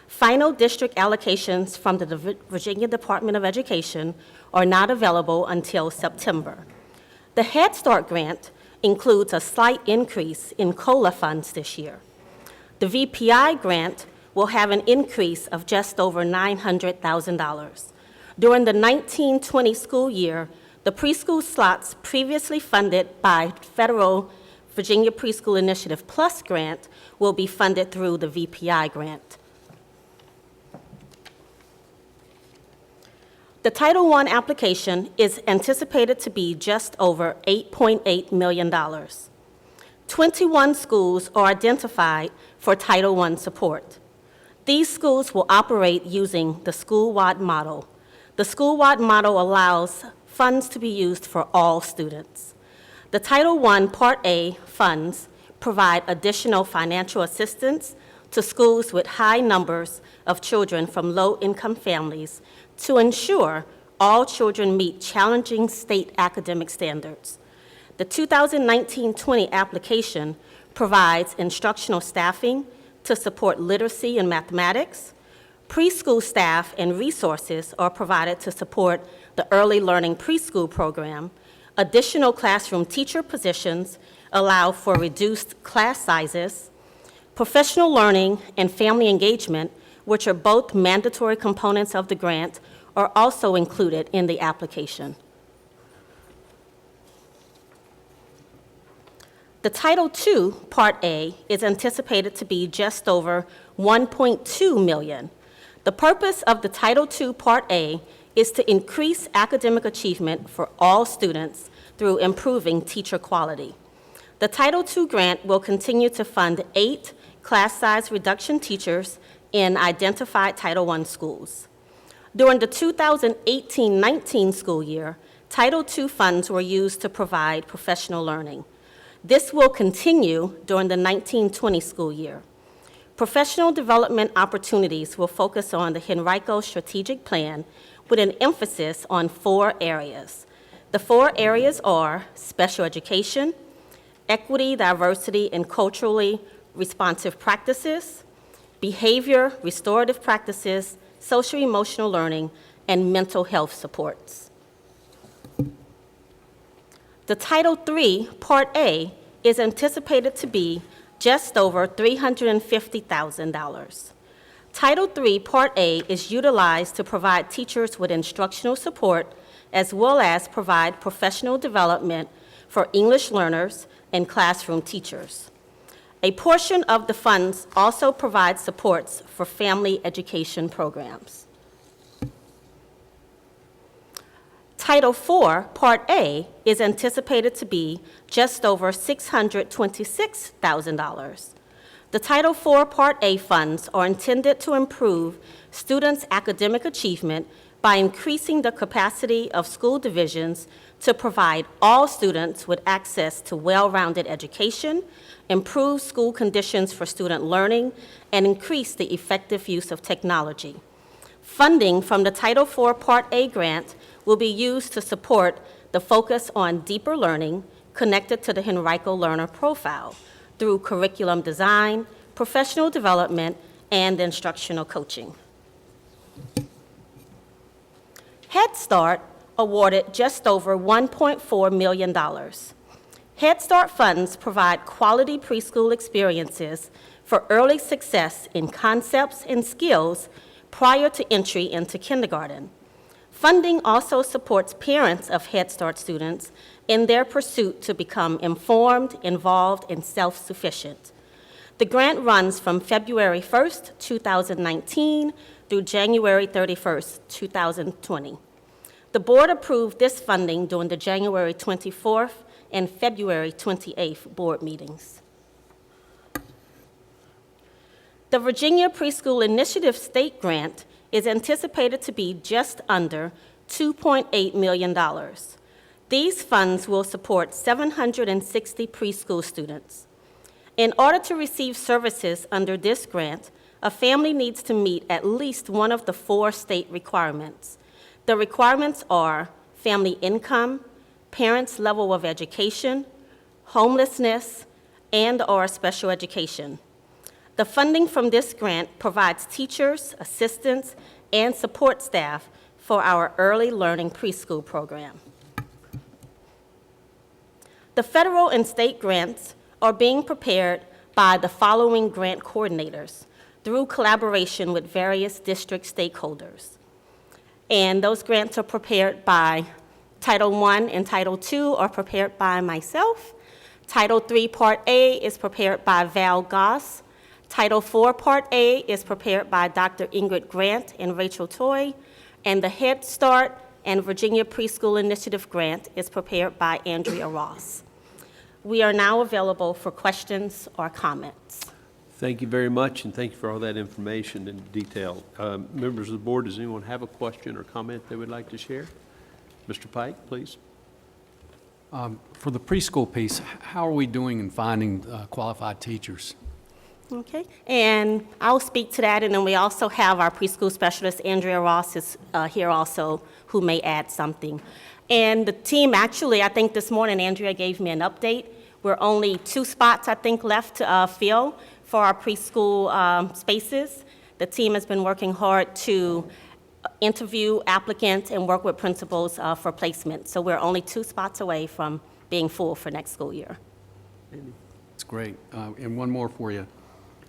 Final district allocations from the Virginia Department of Education are not available until September. The Head Start grant includes a slight increase in COLA funds this year. The VPI grant will have an increase of just over $900,000. During the 1920 school year, the preschool slots previously funded by federal Virginia Preschool Initiative Plus grant will be funded through the VPI grant. The Title I application is anticipated to be just over $8.8 million. 21 schools are identified for Title I support. These schools will operate using the school-wide model. The school-wide model allows funds to be used for all students. The Title I Part A funds provide additional financial assistance to schools with high numbers of children from low-income families to ensure all children meet challenging state academic standards. The 2019-20 application provides instructional staffing to support literacy and mathematics. Preschool staff and resources are provided to support the Early Learning Preschool program. Additional classroom teacher positions allow for reduced class sizes. Professional learning and family engagement, which are both mandatory components of the grant, are also included in the application. The Title II, Part A, is anticipated to be just over $1.2 million. The purpose of the Title II, Part A is to increase academic achievement for all students through improving teacher quality. The Title II grant will continue to fund 8 class size reduction teachers in identified Title I schools. During the 2018-19 school year, Title II funds were used to provide professional learning. This will continue during the 1920 school year. Professional development opportunities will focus on the Henrico strategic plan with an emphasis on 4 areas. The 4 areas are special education, equity, diversity, and culturally responsive practices, behavior, restorative practices, social-emotional learning, and mental health supports. The Title III, Part A, is anticipated to be just over $350,000. Title III, Part A is utilized to provide teachers with instructional support as well as provide professional development for English learners and classroom teachers. A portion of the funds also provides supports for family education programs. Title IV, Part A, is anticipated to be just over $626,000. The Title IV, Part A funds are intended to improve students' academic achievement by increasing the capacity of school divisions to provide all students with access to well-rounded education, improve school conditions for student learning, and increase the effective use of technology. Funding from the Title IV, Part A grant will be used to support the focus on deeper learning connected to the Henrico Learner Profile through curriculum design, professional development, and instructional coaching. Head Start awarded just over $1.4 million. Head Start funds provide quality preschool experiences for early success in concepts and skills prior to entry into kindergarten. Funding also supports parents of Head Start students in their pursuit to become informed, involved, and self-sufficient. The grant runs from February 1st, 2019 through January 31st, 2020. The board approved this funding during the January 24th and February 28th board meetings. The Virginia Preschool Initiative State Grant is anticipated to be just under $2.8 million. These funds will support 760 preschool students. In order to receive services under this grant, a family needs to meet at least one of the 4 state requirements. The requirements are family income, parents' level of education, homelessness, and/or special education. The funding from this grant provides teachers, assistants, and support staff for our early learning preschool program. The federal and state grants are being prepared by the following grant coordinators through collaboration with various district stakeholders. And those grants are prepared by Title I and Title II are prepared by myself. Title III Part A is prepared by Val Goss. Title IV Part A is prepared by Dr. Ingrid Grant and Rachel Toy. And the Head Start and Virginia Preschool Initiative Grant is prepared by Andrea Ross. We are now available for questions or comments. Thank you very much, and thank you for all that information and detail. Members of the board, does anyone have a question or comment they would like to share? Mr. Pike, please. For the preschool piece, how are we doing in finding qualified teachers? Okay, and I'll speak to that, and then we also have our preschool specialist, Andrea Ross, is here also, who may add something. And the team, actually, I think this morning, Andrea gave me an update. We're only 2 spots, I think, left to fill for our preschool spaces. The team has been working hard to interview applicants and work with principals for placement. So we're only 2 spots away from being full for next school year. That's great. And one more for you.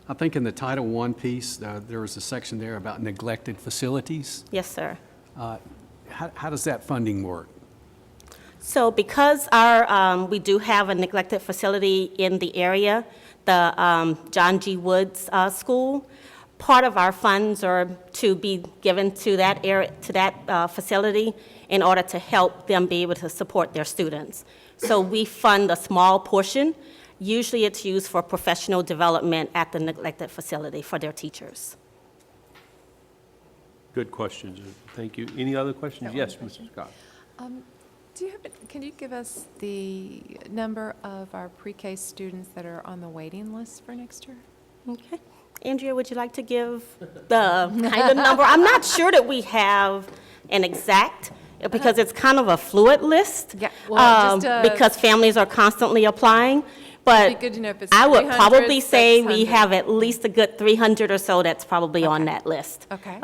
I think in the Title I piece, there was a section there about neglected facilities. Yes, sir. How does that funding work? So because we do have a neglected facility in the area, the John G. Woods School, part of our funds are to be given to that area, to that facility, in order to help them be able to support their students. So we fund a small portion. Usually it's used for professional development at the neglected facility for their teachers. Good questions. Thank you. Any other questions? Yes, Mrs. Scott. Can you give us the number of our pre-K students that are on the waiting list for next year? Okay. Andrea, would you like to give the kind of number? I'm not sure that we have an exact, because it's kind of a fluid list. Yeah, well, because families are constantly applying. But It'd be good to know if it's I would 300, probably say we 600. have at least a good 300 or so that's probably on that list. Okay.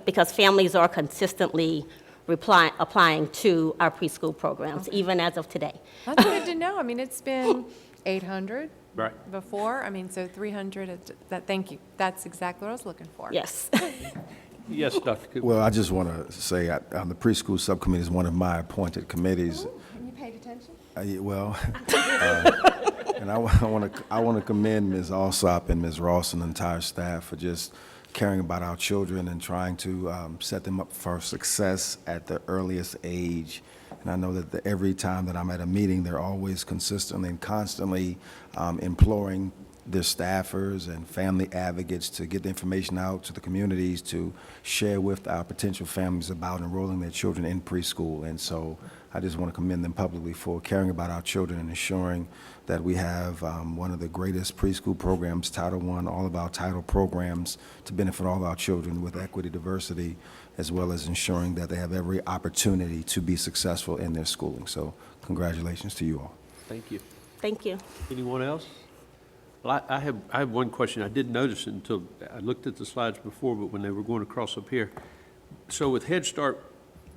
Because families are consistently applying to our preschool programs, even as of today. That's good to know. I mean, it's been 800 Right. before. I mean, so 300, thank you. That's exactly what I was looking for. Yes. Yes, Dr. Cooper. Well, I just want to say, the preschool subcommittee is one of my appointed committees. And you paid attention? And I want to commend Ms. Alsop and Ms. Ross and the entire staff for just caring about our children and trying to set them up for success at the earliest age. And I know that every time that I'm at a meeting, they're always consistently and constantly imploring their staffers and family advocates to get the information out to the communities to share with our potential families about enrolling their children in preschool. And so I just want to commend them publicly for caring about our children and ensuring that we have one of the greatest preschool programs, Title I, all of our title programs to benefit all of our children with equity, diversity, as well as ensuring that they have every opportunity to be successful in their schooling. So congratulations to you all. Thank you. Thank you. Anyone else? Well, I have one question. I didn't notice it until I looked at the slides before, but when they were going across up here. So with Head Start,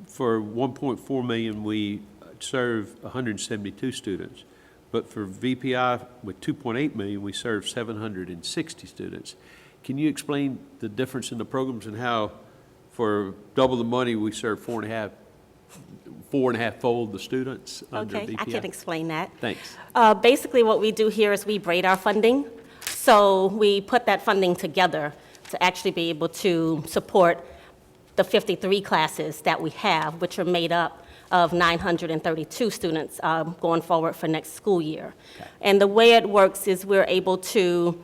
for 1.4 million, we serve 172 students. But for VPI, with 2.8 million, we serve 760 students. Can you explain the difference in the programs and how, for double the money, we serve four and a half fold the students under Okay, VPI? I can explain that. Thanks. Basically, what we do here is we braid our funding. So we put that funding together to actually be able to support the 53 classes that we have, which are made up of 932 students going forward for next school year. Okay. And the way it works is we're able to,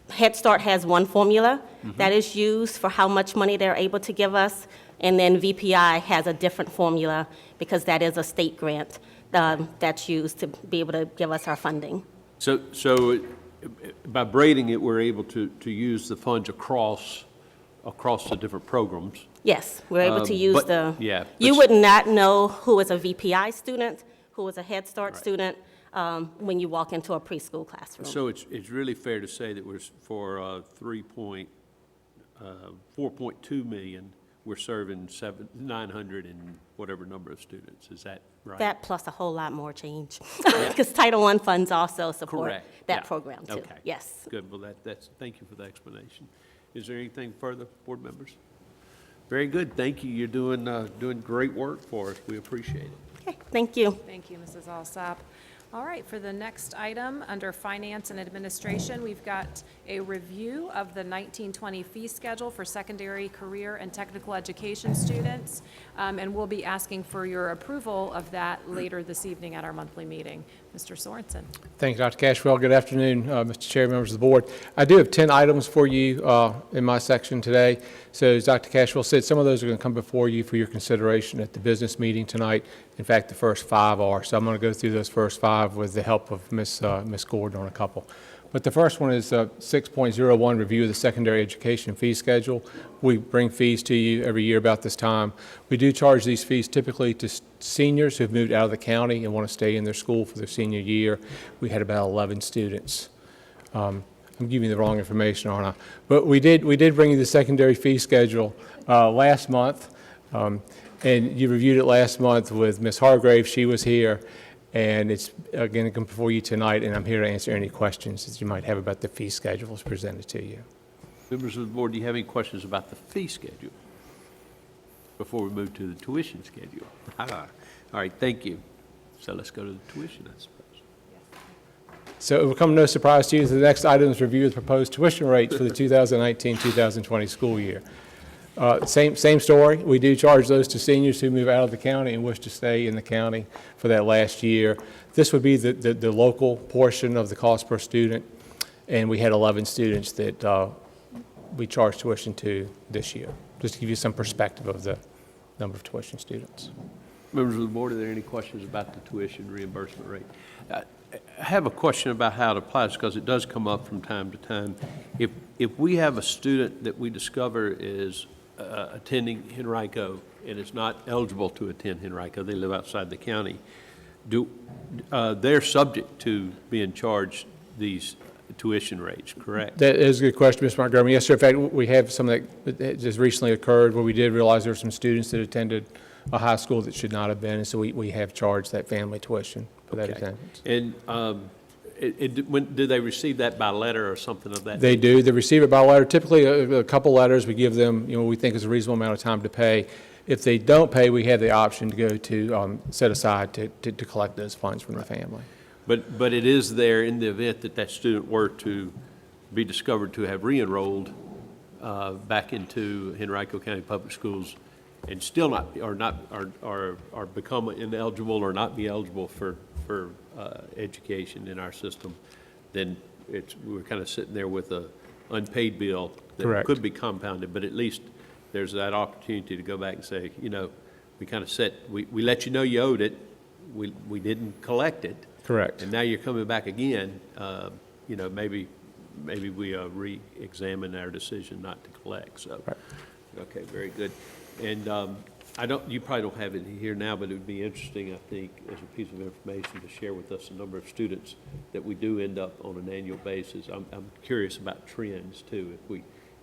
Head Start has one formula that is used for how much money they're able to give us, and then VPI has a different formula because that is a state grant that's used to be able to give us our funding. So by braiding it, we're able to use the funds across the different programs. Yes, we're able to use Yeah. You would not know who is a VPI student, who is a Head Start student, when you walk into a preschool classroom. So it's really fair to say that we're, for 4.2 million, we're serving 900 and whatever number of students. Is that right? That plus a whole lot more change, because Title I funds also support Correct. that Yeah. program too. Okay. Yes. Good. Well, thank you for the explanation. Is there anything further, board members? Very good. Thank you. You're doing great work for us. We appreciate it. Okay, thank you. Thank you, Mrs. Alsop. All right, for the next item, under Finance and Administration, we've got a review of the 1920 fee schedule for secondary, career, and technical education students, and we'll be asking for your approval of that later this evening at our monthly meeting. Mr. Sorensen. Thank you, Dr. Cashwell. Good afternoon, Mr. Chair, members of the board. I do have 10 items for you in my section today. So as Dr. Cashwell said, some of those are going to come before you for your consideration at the business meeting tonight. In fact, the first 5 are. So I'm going to go through those first 5 with the help of Ms. Gordon on a couple. But the first one is 6.01, review of the secondary education fee schedule. We bring fees to you every year about this time. We do charge these fees typically to seniors who've moved out of the county and want to stay in their school for their senior year. We had about 11 students. I'm giving you the wrong information, aren't I? But we did bring you the secondary fee schedule last month, and you reviewed it last month with Ms. Hargrave. She was here. And it's going to come before you tonight, and I'm here to answer any questions that you might have about the fee schedules presented to you. Members of the board, do you have any questions about the fee schedule? before we move to the tuition schedule. All right, thank you. So let's go to the tuition, I suppose. So it will come no surprise to you that the next item is review of the proposed tuition rates for the 2019-2020 school year. Same story. We do charge those to seniors who move out of the county and wish to stay in the county for that last year. This would be the local portion of the cost per student, and we had 11 students that we charged tuition to this year, just to give you some perspective of the number of tuition students. Members of the board, are there any questions about the tuition reimbursement rate? I have a question about how it applies, because it does come up from time to time. If we have a student that we discover is attending Henrico and is not eligible to attend Henrico, they live outside the county, they're subject to being charged these tuition rates, correct? That is a good question, Mr. Montgomery. Yes, sir. In fact, we have something that just recently occurred where we did realize there were some students that attended a high school that should not have been, and so we have charged that family tuition for that attendance. And do they receive that by letter or something of that? They do. They receive it by letter. Typically, a couple letters. We give them, we think is a reasonable amount of time to pay. If they don't pay, we have the option to go to set aside to collect those funds from the family. But it is there in the event that that student were to be discovered to have re-enrolled back into Henrico County Public Schools and still or become ineligible or not be eligible for education in our system, then we're kind of sitting there with a unpaid bill that Correct. Could be compounded, but at least there's that opportunity to go back and say, we kind of we let you know you owed it, we didn't collect it. Correct. And now you're coming back again, maybe we re-examine our decision not to collect, so. Right. Okay, very good. And you probably don't have it here now, but it would be interesting, I think, as a piece of information to share with us the number of students that we do end up on an annual basis. I'm curious about trends too,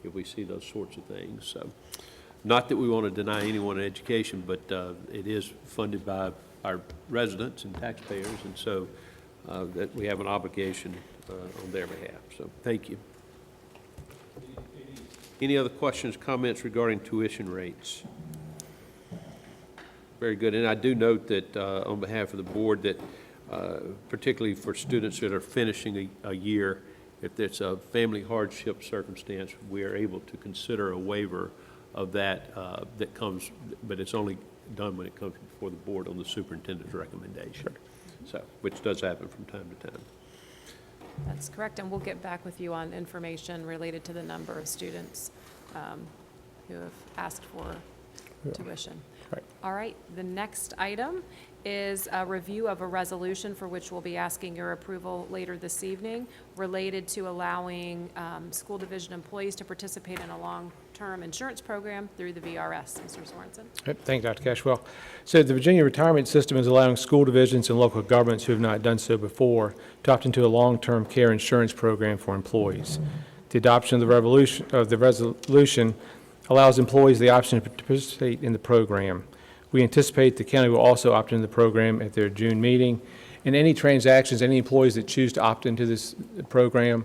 if we see those sorts of things. So, not that we want to deny anyone an education, but it is funded by our residents and taxpayers, and so that we have an obligation on their behalf. So, thank you. Any other questions, comments regarding tuition rates? Very good. And I do note that on behalf of the board that particularly for students that are finishing a year, if it's a family hardship circumstance, we are able to consider a waiver of that that comes, but it's only done when it comes before the board on the superintendent's recommendation. So, which does happen from time to time. That's correct, and we'll get back with you on information related to the number of students who have asked for tuition. Right. All right, the next item is a review of a resolution for which we'll be asking your approval later this evening, related to allowing school division employees to participate in a long-term insurance program through the VRS. Mr. Sorensen? Thank you, Dr. Cashwell. So the Virginia retirement system is allowing school divisions and local governments who have not done so before to opt into a long-term care insurance program for employees. The adoption of the resolution allows employees the option to participate in the program. We anticipate the county will also opt into the program at their June meeting. And any transactions, any employees that choose to opt into this program,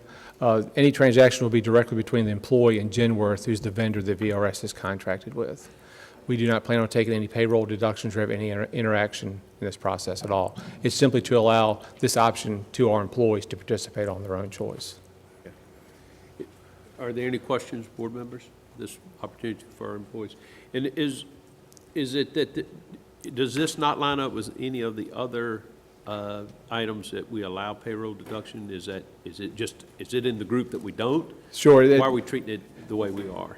any transaction will be directly between the employee and Genworth, who's the vendor that VRS is contracted with. We do not plan on taking any payroll deductions or have any interaction in this process at all. It's simply to allow this option to our employees to participate on their own choice. Are there any questions, board members? This opportunity for our employees. And is it that, does this not line up with any of the other items that we allow payroll deduction? Is it in the group that we don't? Sure. Why are we treating it the way we are?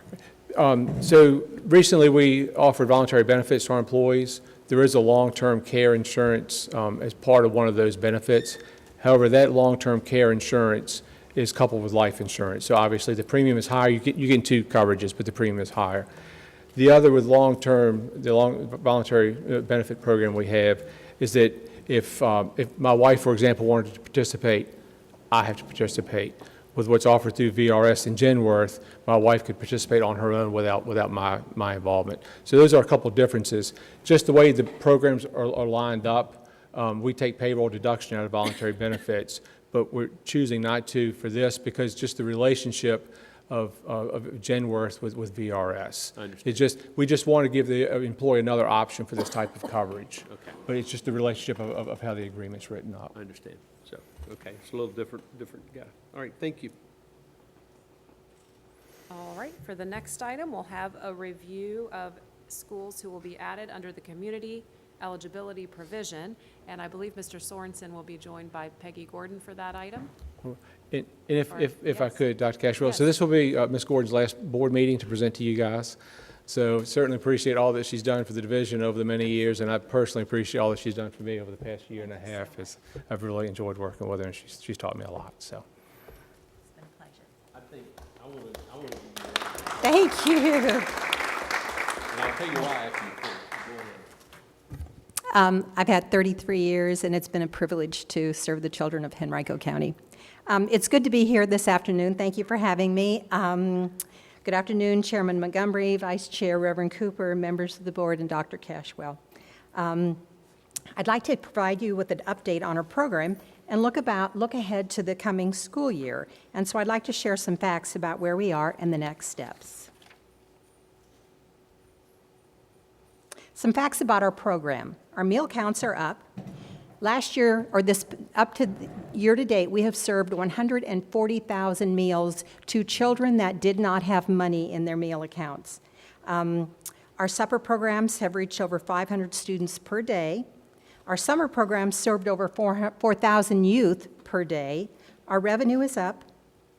So recently we offered voluntary benefits to our employees. There is a long-term care insurance as part of one of those benefits. However, that long-term care insurance is coupled with life insurance. So obviously the premium is higher. You get two coverages, but the premium is higher. The other with the voluntary benefit program we have is that if my wife, for example, wanted to participate, I have to participate. With what's offered through VRS and Genworth, my wife could participate on her own without my involvement. So those are a couple of differences. Just the way the programs are lined up, we take payroll deduction out of voluntary benefits, but we're choosing not to for this because just the relationship Genworth with VRS. I understand. We just want to give the employee another option for this type of coverage. Okay. But it's just the relationship of how the agreement's written up. I understand. So, okay, it's a little different guy. All right, thank you. All right, for the next item, we'll have a review of schools who will be added under the community eligibility provision, and I believe Mr. Sorensen will be joined by Peggy Gordon for that item. And if I Yes. could, Dr. Cashwell, so Yes. this will be Ms. Gordon's last board meeting to present to you guys. So certainly appreciate all that she's done for the division over the many years, and I personally appreciate all that she's done for me over the past year and a half. I've really enjoyed working with her, and she's taught me a lot, so. It's been a pleasure. I think, I want to, Thank you. and I'll tell you why after you finish. Go ahead. I've had 33 years, and it's been a privilege to serve the children of Henrico County. It's good to be here this afternoon. Thank you for having me. Good afternoon, Chairman Montgomery, Vice Chair Reverend Cooper, members of the board, and Dr. Cashwell. I'd like to provide you with an update on our program and look ahead to the coming school year. And so I'd like to share some facts about where we are and the next steps. Some facts about our program. Our meal counts are up. Last year, or this up to year to date, we have served 140,000 meals to children that did not have money in their meal accounts. Our supper programs have reached over 500 students per day. Our summer programs served over 4,000 youth per day. Our revenue is up.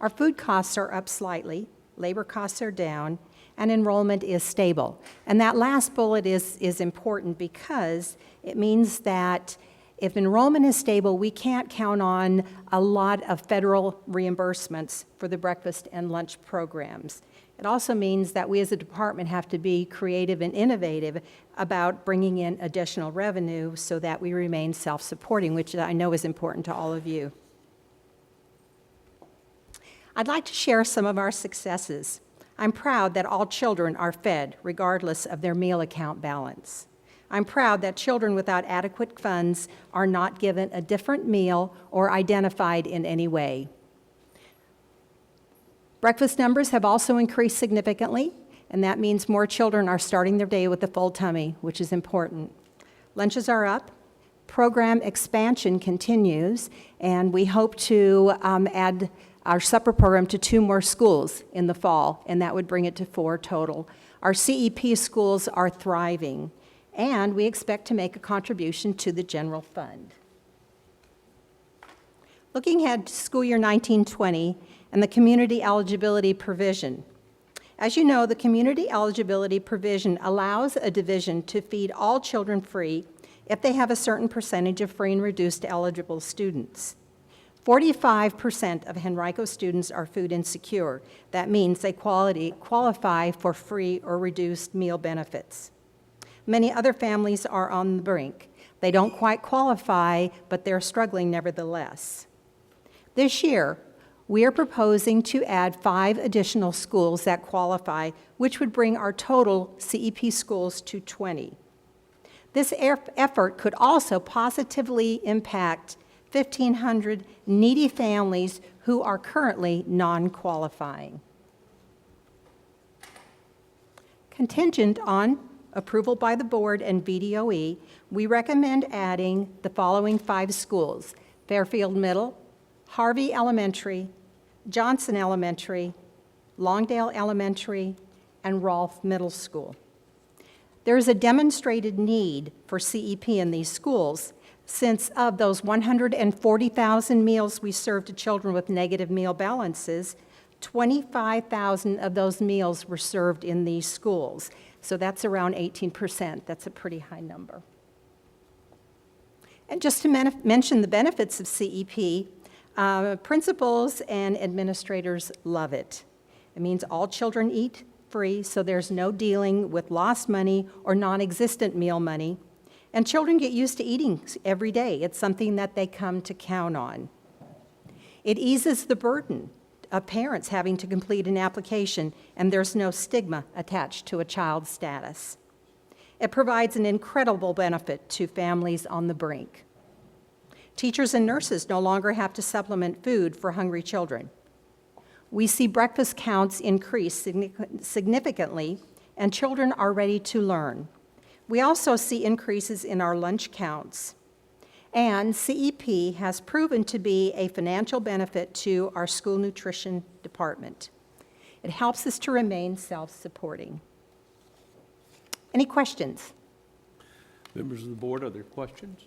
Our food costs are up slightly. Labor costs are down. And enrollment is stable. And that last bullet is important because it means that if enrollment is stable, we can't count on a lot of federal reimbursements for the breakfast and lunch programs. It also means that we as a department have to be creative and innovative about bringing in additional revenue so that we remain self-supporting, which I know is important to all of you. I'd like to share some of our successes. I'm proud that all children are fed regardless of their meal account balance. I'm proud that children without adequate funds are not given a different meal or identified in any way. Breakfast numbers have also increased significantly, and that means more children are starting their day with a full tummy, which is important. Lunches are up. Program expansion continues, and we hope to add our supper program to 2 more schools in the fall, and that would bring it to 4 total. Our CEP schools are thriving, and we expect to make a contribution to the general fund. Looking ahead to school year 1920 and the community eligibility provision. As you know, the community eligibility provision allows a division to feed all children free if they have a certain percentage of free and reduced eligible students. 45% of Henrico students are food insecure. That means they qualify for free or reduced meal benefits. Many other families are on the brink. They don't quite qualify, but they're struggling nevertheless. This year, we are proposing to add 5 additional schools that qualify, which would bring our total CEP schools to 20. This effort could also positively impact 1,500 needy families who are currently non-qualifying. Contingent on approval by the board and VDOE, we recommend adding the following 5 schools: Fairfield Middle, Harvey Elementary, Johnson Elementary, Longdale Elementary, and Rolfe Middle School. There is a demonstrated need for CEP in these schools, since of those 140,000 meals we serve to children with negative meal balances, 25,000 of those meals were served in these schools. So that's around 18%. That's a pretty high number. And just to mention the benefits of CEP, principals and administrators love it. It means all children eat free, so there's no dealing with lost money or non-existent meal money. And children get used to eating every day. It's something that they come to count on. It eases the burden of parents having to complete an application, and there's no stigma attached to a child's status. It provides an incredible benefit to families on the brink. Teachers and nurses no longer have to supplement food for hungry children. We see breakfast counts increase significantly, and children are ready to learn. We also see increases in our lunch counts. And CEP has proven to be a financial benefit to our school nutrition department. It helps us to remain self-supporting. Any questions? Members of the board, are there questions?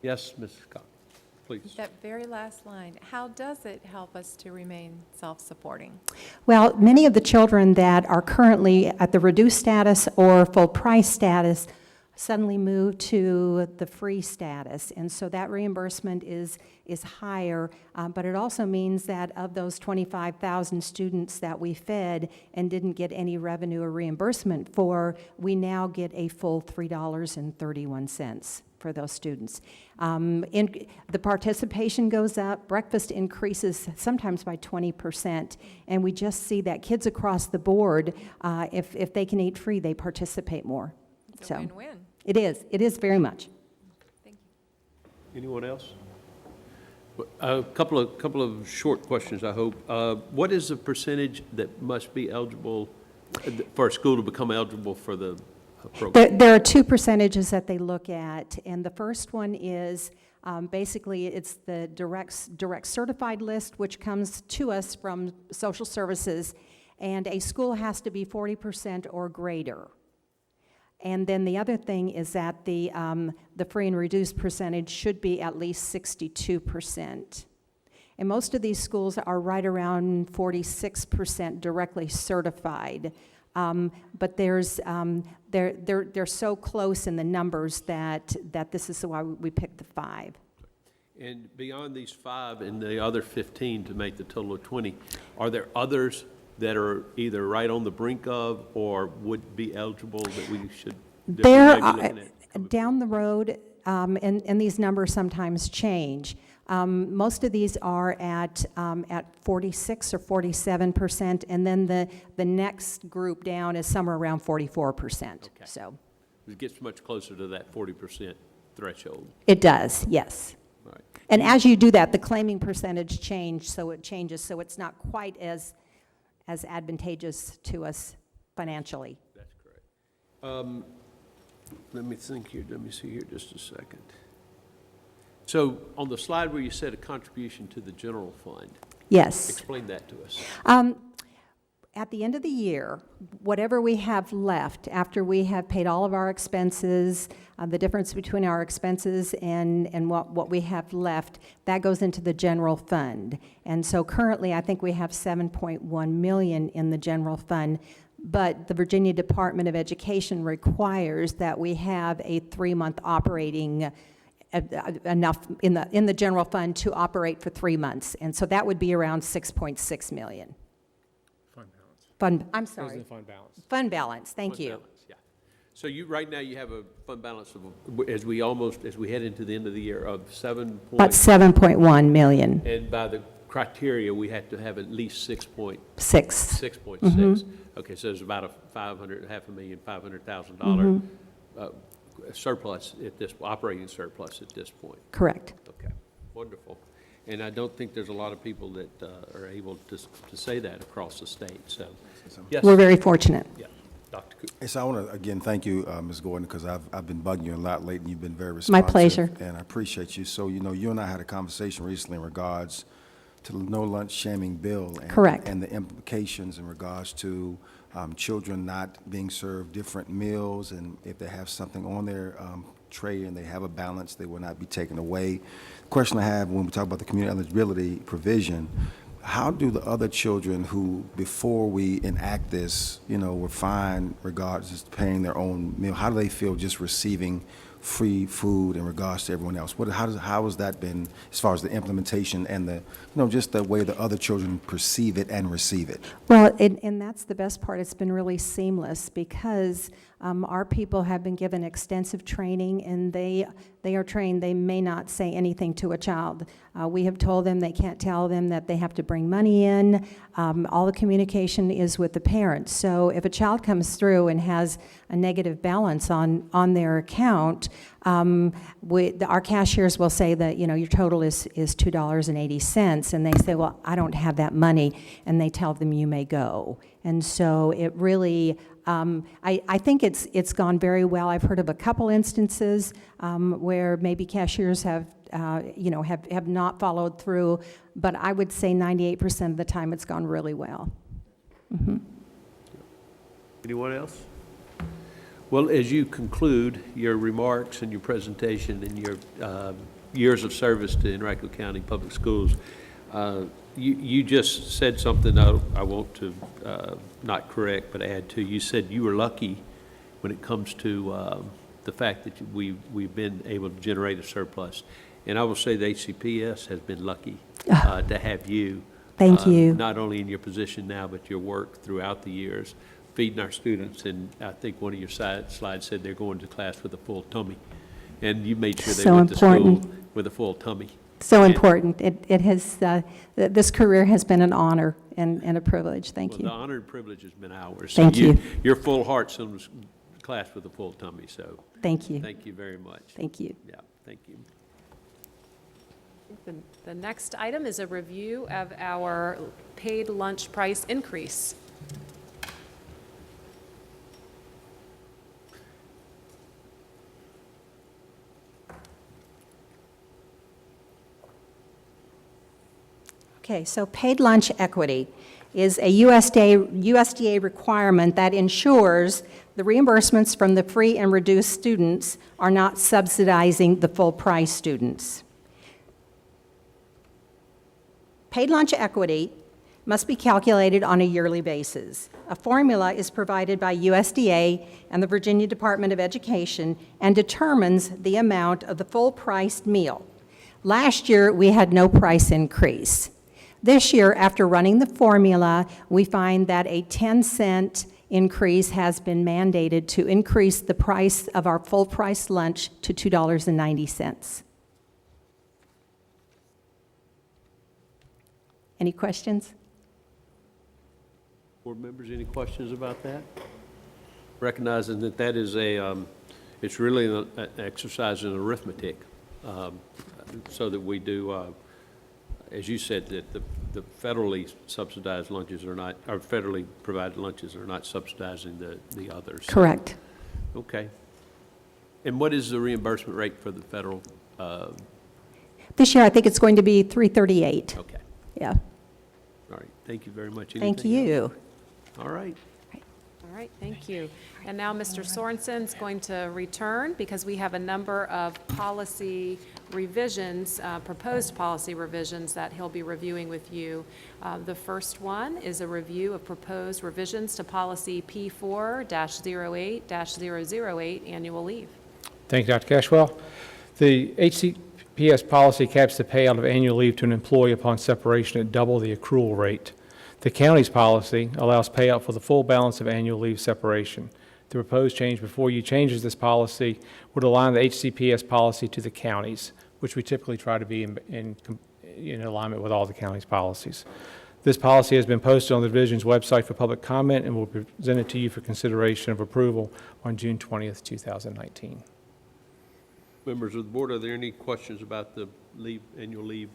Yes, Mrs. Scott, please. That very last line, how does it help us to remain self-supporting? Well, many of the children that are currently at the reduced status or full price status suddenly move to the free status, and so that reimbursement is higher, but it also means that of those 25,000 students that we fed and didn't get any revenue or reimbursement for, we now get a full $3.31 for those students. The participation goes up, breakfast increases sometimes by 20%, and we just see that kids across the board, if they can eat free, they participate more. It's a win-win. It is very much. Thank you. Anyone else? A couple of short questions, I hope. What is the percentage that must be eligible for a school to become eligible for the program? There are two percentages that they look at, and the first one is basically it's the direct certified list, which comes to us from social services, and a school has to be 40% or greater. And then the other thing is that the free and reduced percentage should be at least 62%. And most of these schools are right around 46% directly certified. But they're so close in the numbers that this is why we picked the 5. And beyond these 5 and the other 15 to make the total of 20, are there others that are either right on the brink of or would be eligible that we should There maybe looking at? down the road, and these numbers sometimes change. Most of these are at 46 or 47%, and then the next group down is somewhere around 44%. Okay. So It gets much closer to that 40% threshold. it does, yes. All right. And as you do that, the claiming percentage changes, so it's not quite as advantageous to us financially. That's correct. Let me think here. Let me see here just a second. So on the slide where you said a contribution to the general fund, Yes. explain that to us. At the end of the year, whatever we have left, after we have paid all of our expenses, the difference between our expenses and what we have left, that goes into the general fund. And so currently, I think we have $7.1 million in the general fund, but the Virginia Department of Education requires that we have a 3-month operating enough in the general fund to operate for 3 months. And so that would be around $6.6 million. I'm sorry. Fund balance. Fund balance, thank Fund you. balance, yeah. So right now you have a fund balance of, as we head into the end of the year, of 7 About $7.1 million. and by the criteria, we had to have at least 6.6. 6. Okay, so there's about a $500,000 surplus at this, operating surplus at this point. Correct. Okay, wonderful. And I don't think there's a lot of people that are able to say that across the state, so. Yes. We're very fortunate. Yeah, Dr. Cooper. Yes, I want to, again, thank you, Ms. Gordon, because I've been bugging you a lot lately, and you've been very responsive. My pleasure. And I appreciate you. So, you and I had a conversation recently in regards to the no lunch shaming bill. And, Correct. And the implications in regards to children not being served different meals, and if they have something on their tray and they have a balance, they will not be taken away. The question I have when we talk about the community eligibility provision, how do the other children who, before we enact this, were fine regards to paying their own meal, how do they feel just receiving free food in regards to everyone else? How has that been as far as the implementation and just the way the other children perceive it and receive it? Well, and that's the best part. It's been really seamless because Our people have been given extensive training, and they are trained. They may not say anything to a child. We have told them they can't tell them that they have to bring money in. All the communication is with the parents. So if a child comes through and has a negative balance on their account, our cashiers will say that, your total is $2.80, and they say, well, I don't have that money, and they tell them you may go. And so it really, I think it's gone very well. I've heard of a couple instances where maybe cashiers have not followed through, but I would say 98% of the time it's gone really well. Anyone else? Well, as you conclude your remarks and your presentation and your years of service to Henrico County Public Schools, you just said something I want to not correct, but add to. You said you were lucky when it comes to the fact that we've been able to generate a surplus. And I will say the HCPS has been lucky to have you. Thank you. Not only in your position now, but your work throughout the years, feeding our students. And I think one of your slides said they're going to class with a full tummy. And you made sure they So went to important. school with a full tummy. So important. It has, this career has been an honor and a privilege. Thank Well, you. the honor and privilege has been ours. Thank you. Your full heart's in class with a full tummy, so Thank you. thank you very much. Thank you. Yeah, thank you. The next item is a review of our paid lunch price increase. Okay, so paid lunch equity is a USDA requirement that ensures the reimbursements from the free and reduced students are not subsidizing the full price students. Paid lunch equity must be calculated on a yearly basis. A formula is provided by USDA and the Virginia Department of Education and determines the amount of the full-priced meal. Last year, we had no price increase. This year, after running the formula, we find that a 10-cent increase has been mandated to increase the price of our full-price lunch to $2.90. Any questions? Board members, any questions about that? Recognizing that that is it's really an exercise in arithmetic, so that we do, as you said, that the federally subsidized lunches are not, or federally provided lunches are not subsidizing the others. Correct. Okay. And what is the reimbursement rate for the federal? This year, I think it's going to be $3.38. Okay. Yeah. All right. Thank you very much. Thank Anything you. else? All right. All right, thank you. And now Mr. Sorensen's going to return because we have a number of policy revisions, proposed policy revisions that he'll be reviewing with you. The first one is a review of proposed revisions to policy P4-08-008, annual leave. Thank you, Dr. Cashwell. The HCPS policy caps the payout of annual leave to an employee upon separation at double the accrual rate. The county's policy allows payout for the full balance of annual leave separation. The proposed change before you changes this policy would align the HCPS policy to the county's, which we typically try to be in alignment with all the county's policies. This policy has been posted on the division's website for public comment and will be presented to you for consideration of approval on June 20th, 2019. Members of the board, are there any questions about the annual leave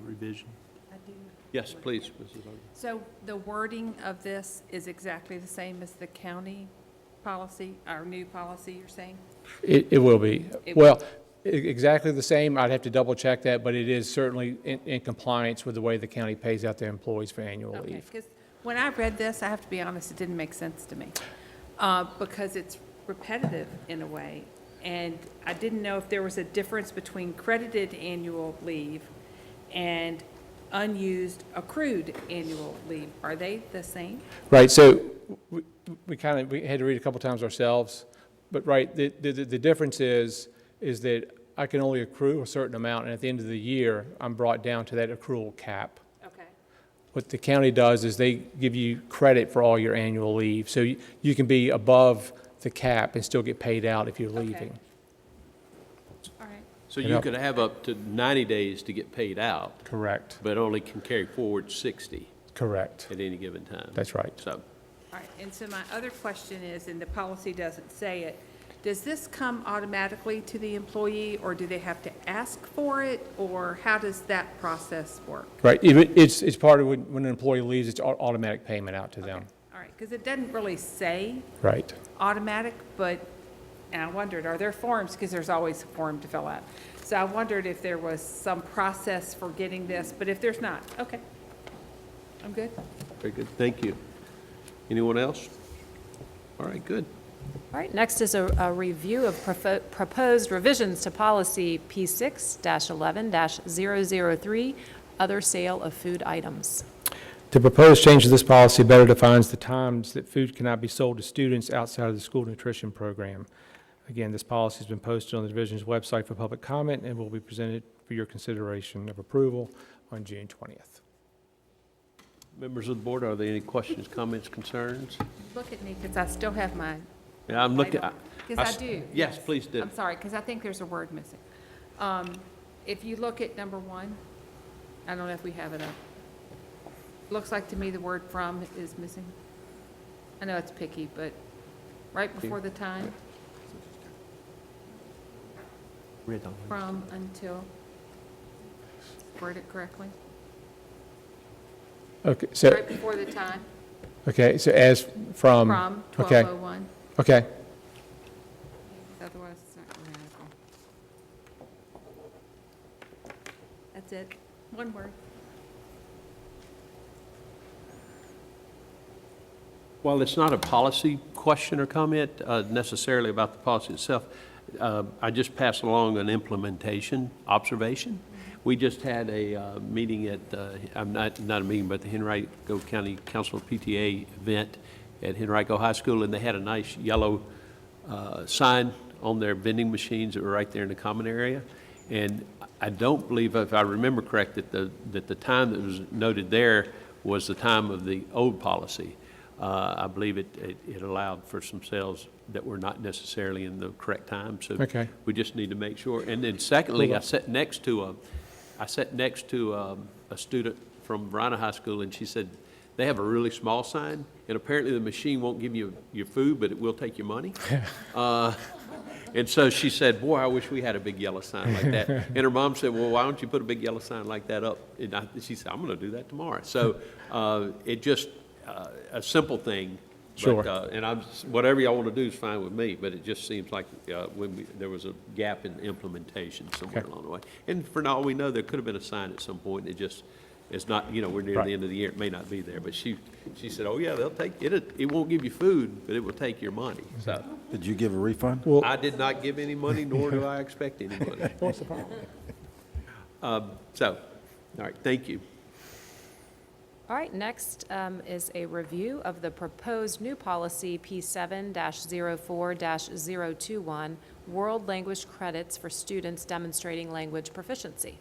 revision? I do. Yes, please, Mrs. Harden. So the wording of this is exactly the same as the county policy, our new policy, you're saying? It will be. It Well, exactly the same. I'd have to double check that, but it is certainly in compliance with the way the county pays out their employees for annual Okay, leave. because when I read this, I have to be honest, it didn't make sense to me, because it's repetitive in a way, and I didn't know if there was a difference between credited annual leave and unused accrued annual leave. Are they the same? Right, so we had to read a couple times ourselves, but right, the difference is that I can only accrue a certain amount, and at the end of the year, I'm brought down to that accrual cap. Okay. What the county does is they give you credit for all your annual leave, so you can be above the cap and still get paid out if you're leaving. All right. So you could have up to 90 days to get paid out, Correct, but only can carry forward 60 correct. at any given time. That's right. So, All right, and so my other question is, and the policy doesn't say it, does this come automatically to the employee, or do they have to ask for it, or how does that process work? Right, it's part of when an employee leaves, it's automatic payment out to them. All right, because it doesn't really say Right. automatic, but, and I wondered, are there forms, because there's always a form to fill out. So I wondered if there was some process for getting this, but if there's not, okay. I'm good. very good, thank you. Anyone else? All right, good. All right, next is a review of proposed revisions to policy P6-11-003, other sale of food items. The proposed change to this policy better defines the times that food cannot be sold to students outside of the school nutrition program. Again, this policy has been posted on the division's website for public comment and will be presented for your consideration of approval on June 20th. Members of the board, are there any questions, comments, concerns? Look at me, because I still have my, Yeah, I'm looking. because I do. Yes, please do. I'm sorry, because I think there's a word missing. If you look at number 1, I don't know if we have it up. Looks like to me the word from is missing. I know it's picky, but right before the time, from until, word it correctly, Okay, so, right before the time, okay, so as from. from Okay, 12:01. okay. Otherwise, it's not grammatical. That's it. One word. While it's not a policy question or comment necessarily about the policy itself, I just passed along an implementation observation. We just had a meeting at, not a meeting, but the Henrico County Council of PTA event at Henrico High School, and they had a nice yellow sign on their vending machines that were right there in the common area. And I don't believe, if I remember correct, that the time that was noted there was the time of the old policy. I believe it allowed for some sales that were not necessarily in the correct time, so Okay. we just need to make sure. And then secondly, I sat next to a student from Verona High School, and she said they have a really small sign, and apparently the machine won't give you your food, but it will take your money. And so she said, boy, I wish we had a big yellow sign like that. And her mom said, well, why don't you put a big yellow sign like that up? And she said, I'm going to do that tomorrow. So it just, a simple thing. Sure. But, and whatever y'all want to do is fine with me, but it just seems like there was a gap in implementation somewhere Okay. along the way. And for all we know, there could have been a sign at some point. It just, it's not, we're near Right. the end of the year. It may not be there. But she said, oh, yeah, they'll take it. It won't give you food, but it will take your money. So Did you give a refund? Well, I did not give any money, nor do I expect any money. what's the problem? So, all right, thank you. All right, next is a review of the proposed new policy P7-04-021, World Language Credits for Students Demonstrating Language Proficiency.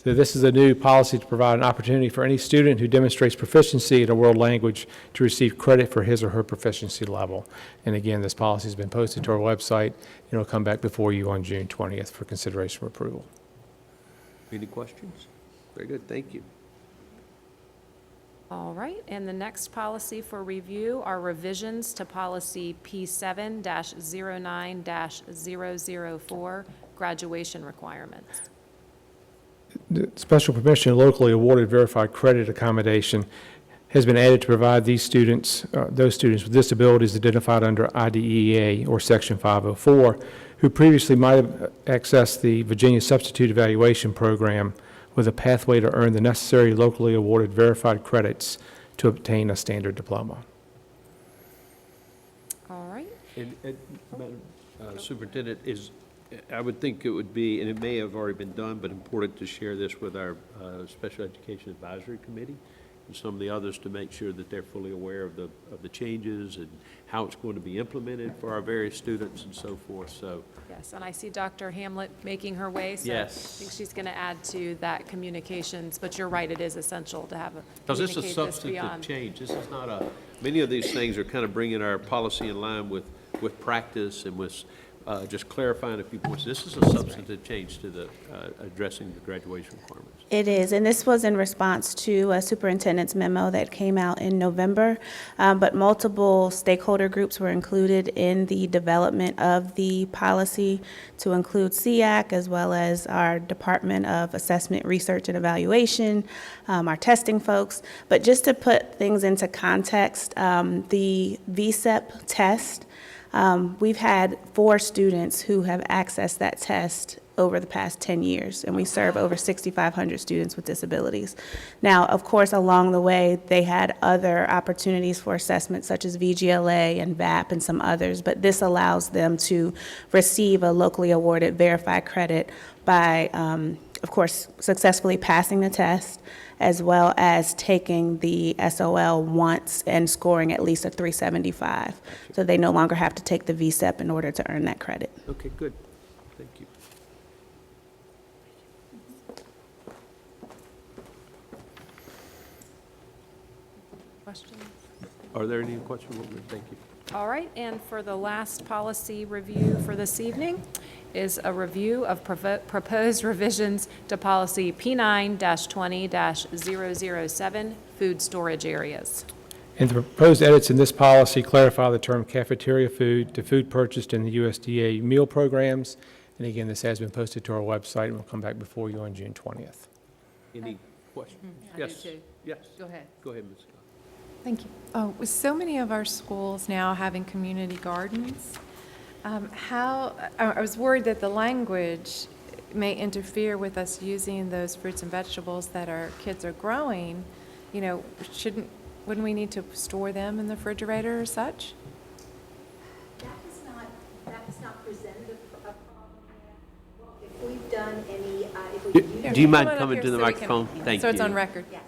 So this is a new policy to provide an opportunity for any student who demonstrates proficiency in a world language to receive credit for his or her proficiency level. And again, this policy has been posted to our website, and it'll come back before you on June 20th for consideration for approval. Any questions? Very good, thank you. All right, and the next policy for review are revisions to policy P7-09-004, graduation requirements. The special permission locally awarded verified credit accommodation has been added to provide these students, those students with disabilities identified under IDEA or Section 504, who previously might have accessed the Virginia Substitute Evaluation Program with a pathway to earn the necessary locally awarded verified credits to obtain a standard diploma. All right, And Madam Superintendent, I would think it would be, and it may have already been done, but important to share this with our Special Education Advisory Committee and some of the others to make sure that they're fully aware of the changes and how it's going to be implemented for our various students and so forth, so. yes, and I see Dr. Hamlet making her way, so I Yes. think she's going to add to that communications, but you're right, it is essential to have a, Because this is a communicate this substantive beyond. change. This is not many of these things are kind of bringing our policy in line with with practice and with just clarifying a few points. This is a substantive change to the addressing the graduation requirements. It is, and this was in response to a superintendent's memo that came out in November, but multiple stakeholder groups were included in the development of the policy, to include SEAC, as well as our Department of Assessment, Research, and Evaluation, our testing folks. But just to put things into context, the VSEP test, we've had 4 students who have accessed that test over the past 10 years, and we serve over 6,500 students with disabilities. Now, of course, along the way, they had other opportunities for assessment, such as VGLA and VAP and some others, but this allows them to receive a locally awarded verified credit by, of course, successfully passing the test, as well as taking the SOL once and scoring at least a 375. So they no longer have to take the VSEP in order to earn that credit. Okay, good. Thank you. Questions? Are there any questions? Thank you. All right, and for the last policy review for this evening is a review of proposed revisions to policy P9-20-007, food storage areas. And the proposed edits in this policy clarify the term cafeteria food to food purchased in the USDA meal programs. And again, this has been posted to our website and will come back before you on June 20th. Any questions? I do Yes. too. Yes. Go ahead. Go ahead, Ms. Scott. Thank you. Oh, with so many of our schools now having community gardens, I was worried that the language may interfere with us using those fruits and vegetables that our kids are growing. You know, wouldn't we need to store them in the refrigerator or such? That is not presented a problem yet. Well, if we've done any, if we use. Do you mind Hold it up coming here to the so we can- microphone? Thank you. So it's on record. Yes.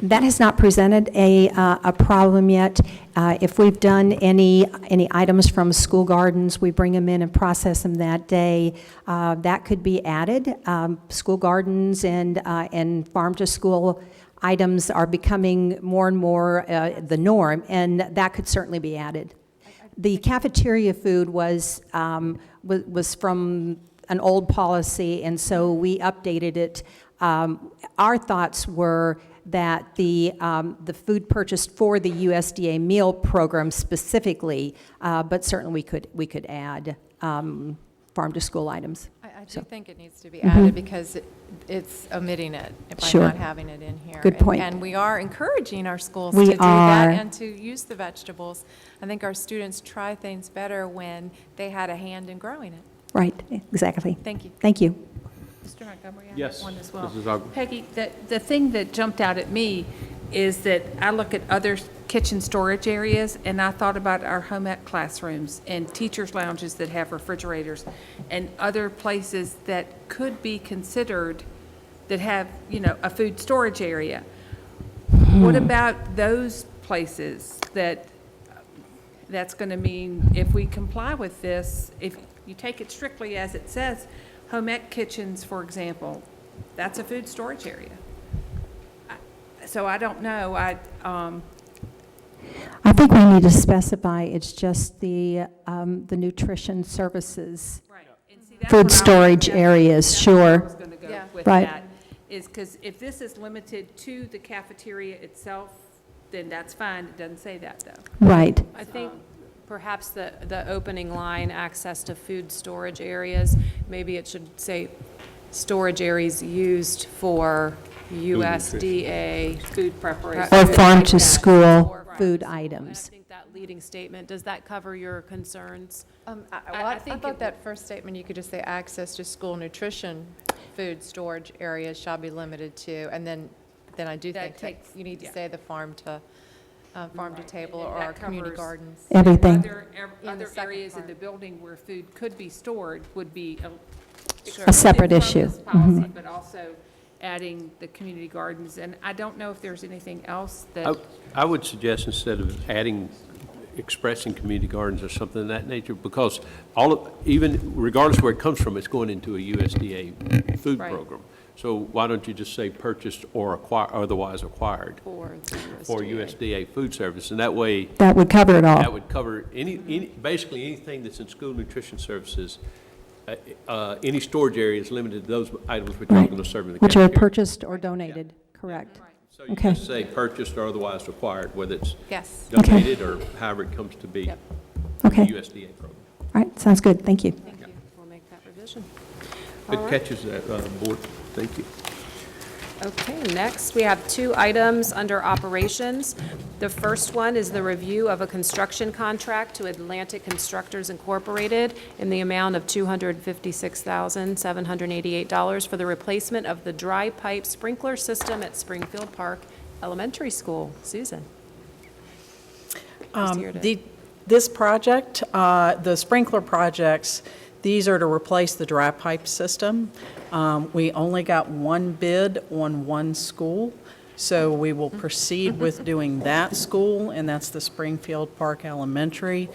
That has not presented a problem yet. If we've done any items from school gardens, we bring them in and process them that day. That could be added. School gardens and farm-to-school items are becoming more and more the norm, and that could certainly be added. The cafeteria food was from an old policy, and so we updated it. Our thoughts were that the food purchased for the USDA meal program specifically, but certainly we could add farm-to-school items. I do So- think it needs to be added because it's omitting it by Sure. not having it in here. Good point. And we are encouraging our schools We to do are. that and to use the vegetables. I think our students try things better when they had a hand in growing it. Right, exactly. Thank you. Thank you. Mr. Montgomery, I Yes, have one as well. Mrs. Ogden. Peggy, the thing that jumped out at me is that I look at other kitchen storage areas, and I thought about our home ec classrooms and teachers' lounges that have refrigerators, and other places that could be considered that have, a food storage area. What about those places that's going to mean if we comply with this, if you take it strictly as it says, home ec kitchens, for example, that's a food storage area. So I don't know, I think we need to specify it's just the nutrition services. Right. And see, that's Food what I was- storage that's- areas, that's where I sure. was going to go Yeah. with Right. that, is because if this is limited to the cafeteria itself, then that's fine. It doesn't say that, though. Right. I think perhaps the opening line, access to food storage areas, maybe it should say storage areas used for USDA. Food preparation. Or food like that. farm-to-school Or- food And I items. think that leading statement, does that cover your concerns? I think thought it that first statement, you could just say access to school nutrition food storage areas shall be limited to, and then I do That think that takes- you need to yeah. say the farm to table And or that our community covers- gardens. Everything. Other the other second areas in part. the building where food could be stored would be A separate from issue. this policy, but also adding the community gardens. And I don't know if there's anything else that, I would suggest instead of expressing community gardens or something of that nature, because even regardless where it comes from, it's going into a USDA food Right. program. So why don't you just say purchased or otherwise acquired For the for USDA food service? And that way, That would cover it all. that would cover basically anything that's in school nutrition services. Any storage area is limited to those items which are Right. going to serve in the Which are cafeteria. purchased or donated, correct? So you Okay. just say purchased or otherwise acquired, whether it's Yes. donated or however it comes to be. Yep. Okay. The USDA program. All right, sounds good, thank you. Thank you. We'll make that revision. Good catches, Board. Thank you. Okay, next, we have 2 items under operations. The first one is the review of a construction contract to Atlantic Constructors Incorporated in the amount of $256,788 for the replacement of the dry pipe sprinkler system at Springfield Park Elementary School. Susan? Who's here to- This project, the sprinkler projects, these are to replace the dry pipe system. We only got one bid on one school, so we will proceed with doing that school, and that's the Springfield Park Elementary.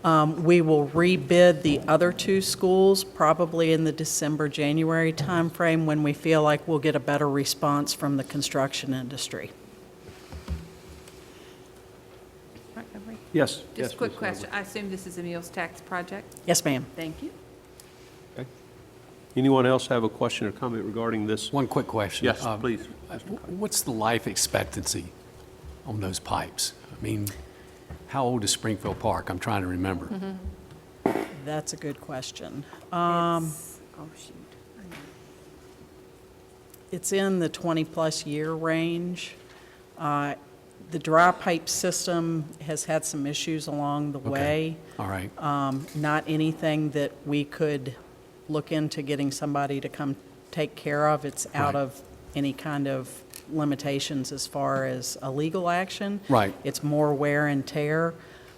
We will rebid the other 2 schools probably in the December, January timeframe when we feel like we'll get a better response from the construction industry. Yes. Just a quick question. I assume this is a meals tax project? Yes, ma'am. Thank you. Okay. Anyone else have a question or comment regarding this? One quick question. Yes, please. What's the life expectancy on those pipes? I mean, how old is Springfield Park? I'm trying to remember. That's a good question. Oh, shoot. It's in the 20-plus year range. The dry pipe system has had some issues along the way. All right. Not anything that we could look into getting somebody to come take care of. It's out Right. of any kind of limitations as far as a legal action. Right. It's more wear and tear.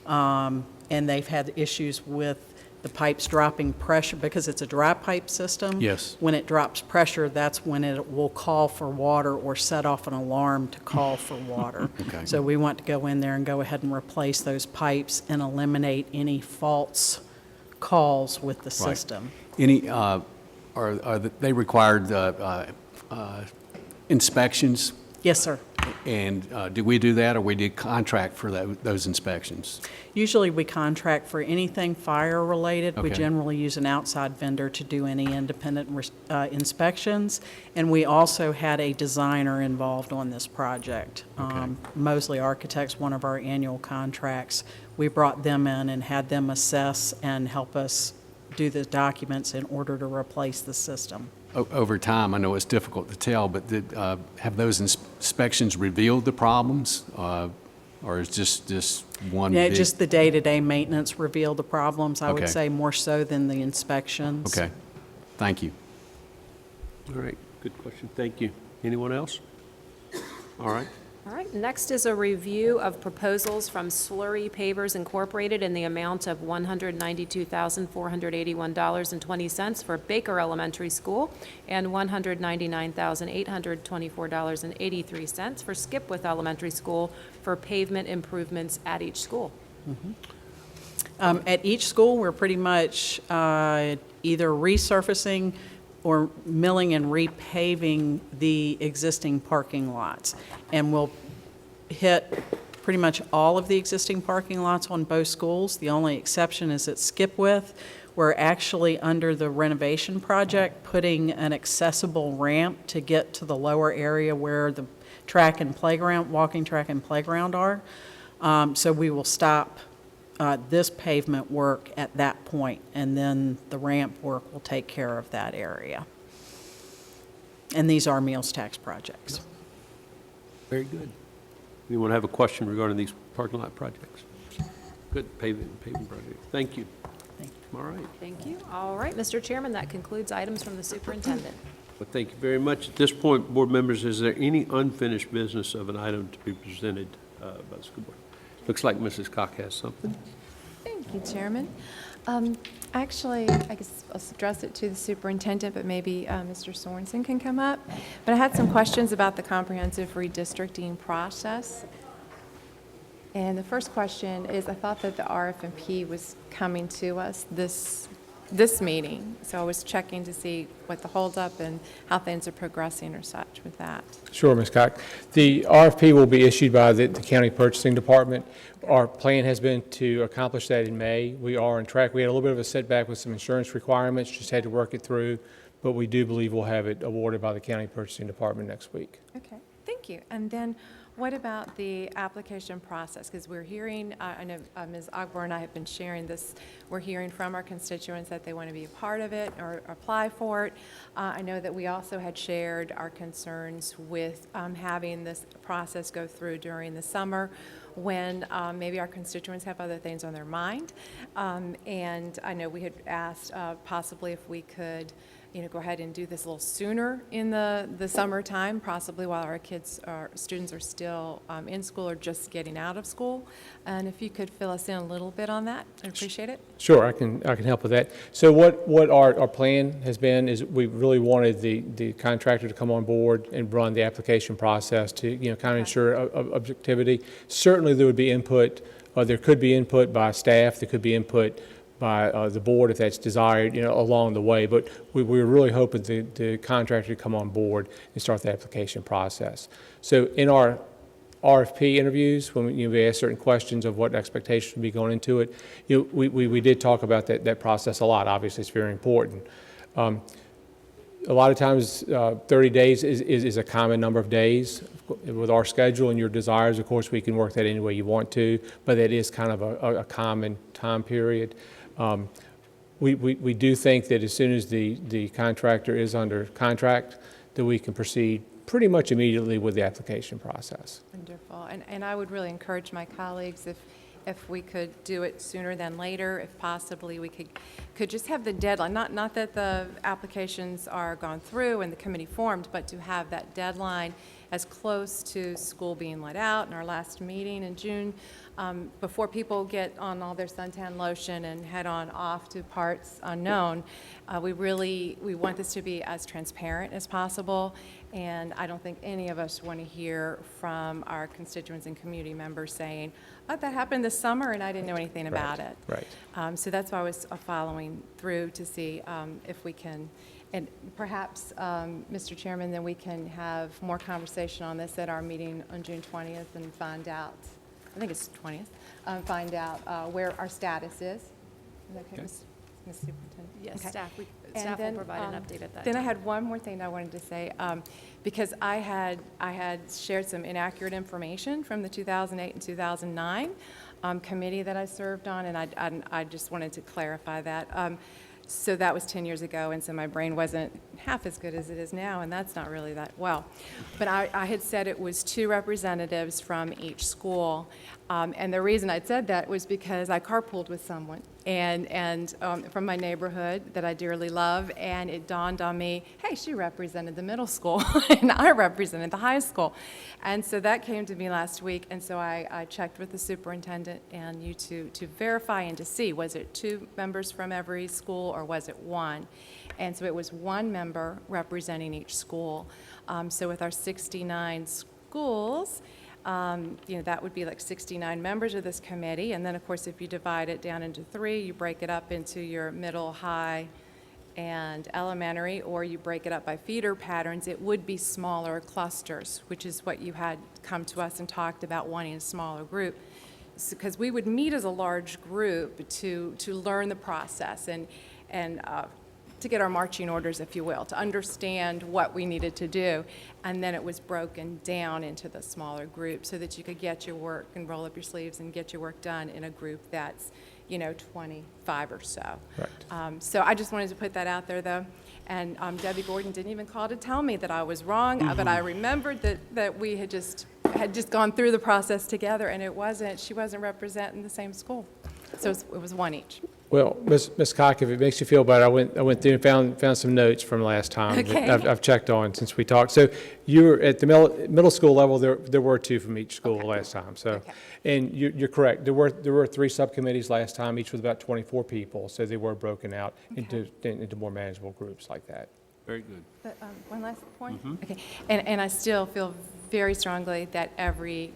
And they've had issues with the pipes dropping pressure because it's a dry pipe system. Yes. When it drops pressure, that's when it will call for water or set off an alarm to call for water. Okay. So we want to go in there and go ahead and replace those pipes and eliminate any false calls with the Right. system. Any, they required inspections? Yes, sir. And did we do that, or we did contract for those inspections? Usually we contract for anything fire-related. We Okay. generally use an outside vendor to do any independent inspections. And we also had a designer involved on this project. Mosley Architects, one of our annual contracts. We brought them in and had them assess and help us do the documents in order to replace the system. Over time, I know it's difficult to tell, but have those inspections revealed the problems? Or is just one Yeah, big? just the day-to-day maintenance revealed the problems, I would Okay. say, more so than the inspections. Okay, thank you. All right, good question. Thank you. Anyone else? All right. All right, next is a review of proposals from Slurry Pavers Incorporated in the amount of $192,481.20 for Baker Elementary School and $199,824.83 for Skipwith Elementary School for pavement improvements at each school. At each school, we're pretty much either resurfacing or milling and repaving the existing parking lots. And we'll hit pretty much all of the existing parking lots on both schools. The only exception is at Skipwith. We're actually, under the renovation project, putting an accessible ramp to get to the lower area where the track and playground, walking track and playground are. So we will stop this pavement work at that point, and then the ramp work will take care of that area. And these are meals tax projects. Very good. Anyone have a question regarding these parking lot projects? Good paving project. Thank you. Thank you. All right. Thank you. All right, Mr. Chairman, that concludes items from the superintendent. Well, thank you very much. At this point, board members, is there any unfinished business of an item to be presented by the school board? Looks like Mrs. Cock has something. Thank you, Chairman. Actually, I guess I'll address it to the superintendent, but maybe Mr. Sorensen can come up. But I had some questions about the comprehensive redistricting process. And the first question is, I thought that the RFP was coming to us this this meeting. So I was checking to see what the holdup and how things are progressing or such with that. Sure, Ms. Cox. The RFP will be issued by the county purchasing department. Our plan has been to accomplish that in May. We are on track. We had a little bit of a setback with some insurance requirements, just had to work it through, but we do believe we'll have it awarded by the county purchasing department next week. Okay, thank you. And then what about the application process? Because we're hearing, I know Ms. Ogbar and I have been sharing this, we're hearing from our constituents that they want to be a part of it or apply for it. I know that we also had shared our concerns with having this process go through during the summer when maybe our constituents have other things on their mind. And I know we had asked possibly if we could go ahead and do this a little sooner in the summertime, possibly while our students are still in school or just getting out of school. And if you could fill us in a little bit on that, I'd appreciate it. Sure, I can help with that. So what our plan has been is we really wanted the contractor to come on board and run the application process to, kind of ensure objectivity. Certainly there would be input, there could be input by staff, there could be input by the board if that's desired, along the way. But we were really hoping the contractor to come on board and start the application process. So in our RFP interviews, when we ask certain questions of what expectations would be going into it, we did talk about that process a lot. Obviously, it's very important. A lot of times, 30 days is a common number of days. With our schedule and your desires, of course, we can work that any way you want to, but that is kind of a common time period. We do think that as soon as the contractor is under contract, that we can proceed pretty much immediately with the application process. Wonderful. And I would really encourage my colleagues if we could do it sooner than later, if possibly we could just have the deadline, not that the applications are gone through and the committee formed, but to have that deadline as close to school being let out in our last meeting in June, before people get on all their suntan lotion and head on off to parts unknown. We want this to be as transparent as possible, and I don't think any of us want to hear from our constituents and community members saying, oh, that happened this summer and I didn't know anything about it. Right. So that's why I was following through to see if we can, and perhaps, Mr. Chairman, then we can have more conversation on this at our meeting on June 20th and find out, I think it's 20th, find out where our status is. Is that okay, Ms. Superintendent? Yes, Okay. staff will then, provide an update at that Then I time. had one more thing I wanted to say, because I had shared some inaccurate information from the 2008 and 2009 committee that I served on, and I just wanted to clarify that. So that was 10 years ago, and so my brain wasn't half as good as it is now, and that's not really that well. But I had said it was 2 representatives from each school, and the reason I'd said that was because I carpooled with someone, and from my neighborhood that I dearly love, and it dawned on me, hey, she represented the middle school, and I represented the high school. And so that came to me last week, and so I checked with the superintendent and you to verify and to see, was it 2 members from every school or was it 1? And so it was 1 member representing each school. So with our 69 schools, that would be like 69 members of this committee. And then, of course, if you divide it down into 3, you break it up into your middle, high, and elementary, or you break it up by feeder patterns, it would be smaller clusters, which is what you had come to us and talked about wanting a smaller group. Because we would meet as a large group to learn the process and to get our marching orders, if you will, to understand what we needed to do. And then it was broken down into the smaller group so that you could get your work and roll up your sleeves and get your work done in a group that's, 25 or so. Right. So I just wanted to put that out there, though. And Debbie Gordon didn't even call to tell me that I was wrong, but I remembered that we had just gone through the process together, and she wasn't representing the same school. So it was 1 each. Well, Ms. Cock, if it makes you feel better, I went through and found some notes from last time Okay. that I've checked on since we talked. So you were at the middle school level. There were 2 from each school last time. So, Okay. and you're correct. There were 3 subcommittees last time, each with about 24 people. So they were broken out into more manageable groups like that. Very good. But one last point? Okay. And I still feel very strongly that every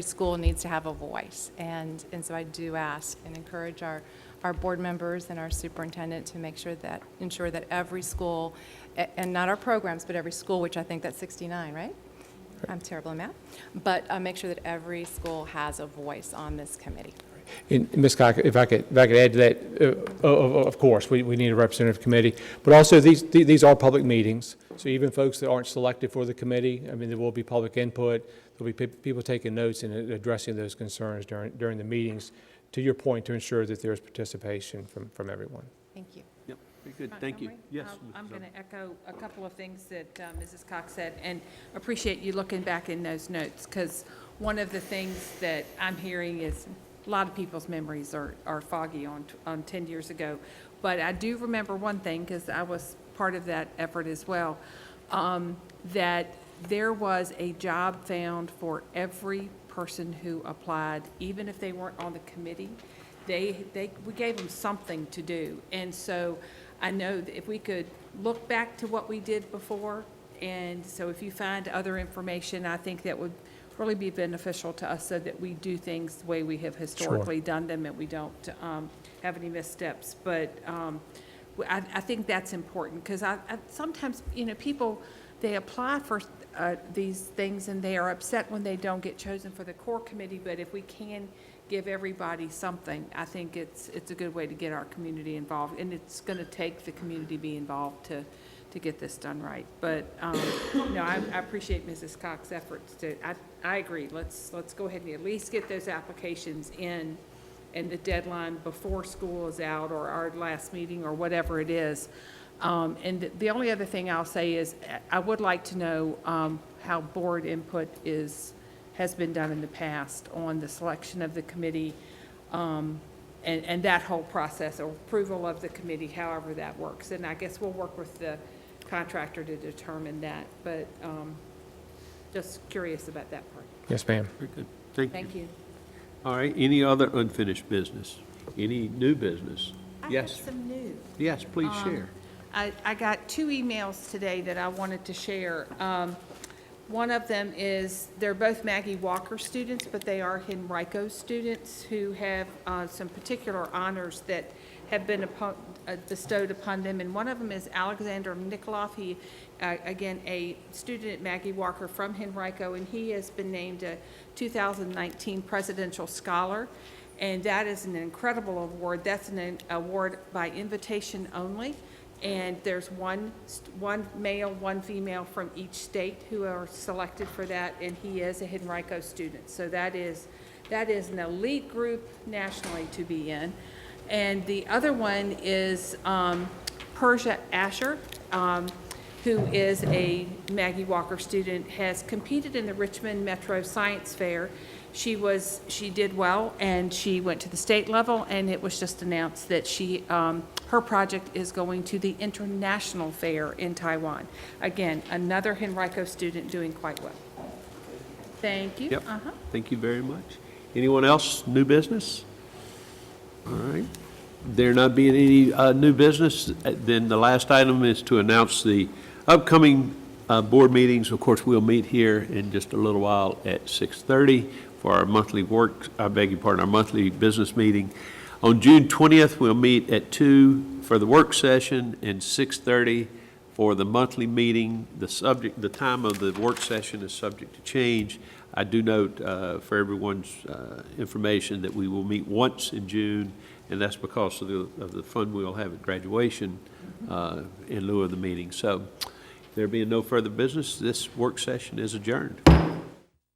school needs to have a voice. And so I do ask and encourage our our board members and our superintendent to ensure that every school, and not our programs, but every school, which I think that's 69, right? I'm terrible at math. But make sure that every school has a voice on this committee. And Ms. Cock, if I could add to that, of course, we need a representative committee, but also these are public meetings, so even folks that aren't selected for the committee, I mean, there will be public input, there'll be people taking notes and addressing those concerns during the meetings, to your point, to ensure that there's participation from everyone. Thank you. Yep, very good, thank you. Yes. I'm going to echo a couple of things that Mrs. Cox said, and appreciate you looking back in those notes, because one of the things that I'm hearing is a lot of people's memories are foggy on 10 years ago. But I do remember one thing, because I was part of that effort as well, that there was a job found for every person who applied, even if they weren't on the committee. We gave them something to do. And so I know that if we could look back to what we did before, and so if you find other information, I think that would really be beneficial to us, so that we do things the way we have historically done them, and we don't have any missteps. But I think that's important, because I sometimes, people, they apply for these things and they are upset when they don't get chosen for the core committee. But if we can give everybody something, I think it's a good way to get our community involved, and it's going to take the community be involved to get this done right. But no, I appreciate Mrs. Cox's efforts I agree. Let's go ahead and at least get those applications in, and the deadline before school is out, or our last meeting, or whatever it is. And the only other thing I'll say is I would like to know how board input has been done in the past on the selection of the committee, and that whole process, or approval of the committee, however that works. And I guess we'll work with the contractor to determine that, but just curious about that part. Yes, ma'am. Very good, thank you. Thank you. All right, any other unfinished business? Any new business? Yes. I have some news. Yes, please share. I got 2 emails today that I wanted to share. One of them is, they're both Maggie Walker students, but they are Henrico students who have some particular honors that have been bestowed upon them. And one of them is Alexander Nikoloff. He, again, a student at Maggie Walker from Henrico, and he has been named a 2019 Presidential Scholar. And that is an incredible award. That's an award by invitation only. And there's one male, one female from each state who are selected for that, and he is a Henrico student. So that is an elite group nationally to be in. And the other one is Persia Asher, who is a Maggie Walker student, has competed in the Richmond Metro Science Fair. She did well, and she went to the state level, and it was just announced that her project is going to the international fair in Taiwan. Again, another Henrico student doing quite well. Thank you. Yep, thank you very much. Anyone else, new business? All right. There not being any new business, then the last item is to announce the upcoming board meetings. Of course, we'll meet here in just a little while at 6:30 for our monthly our monthly business meeting. On June 20th, we'll meet at 2 for the work session and 6:30 for the monthly meeting. The time of the work session is subject to change. I do note for everyone's information that we will meet once in June, and that's because of the fun we'll have at graduation in lieu of the meeting. So, there being no further business, this work session is adjourned.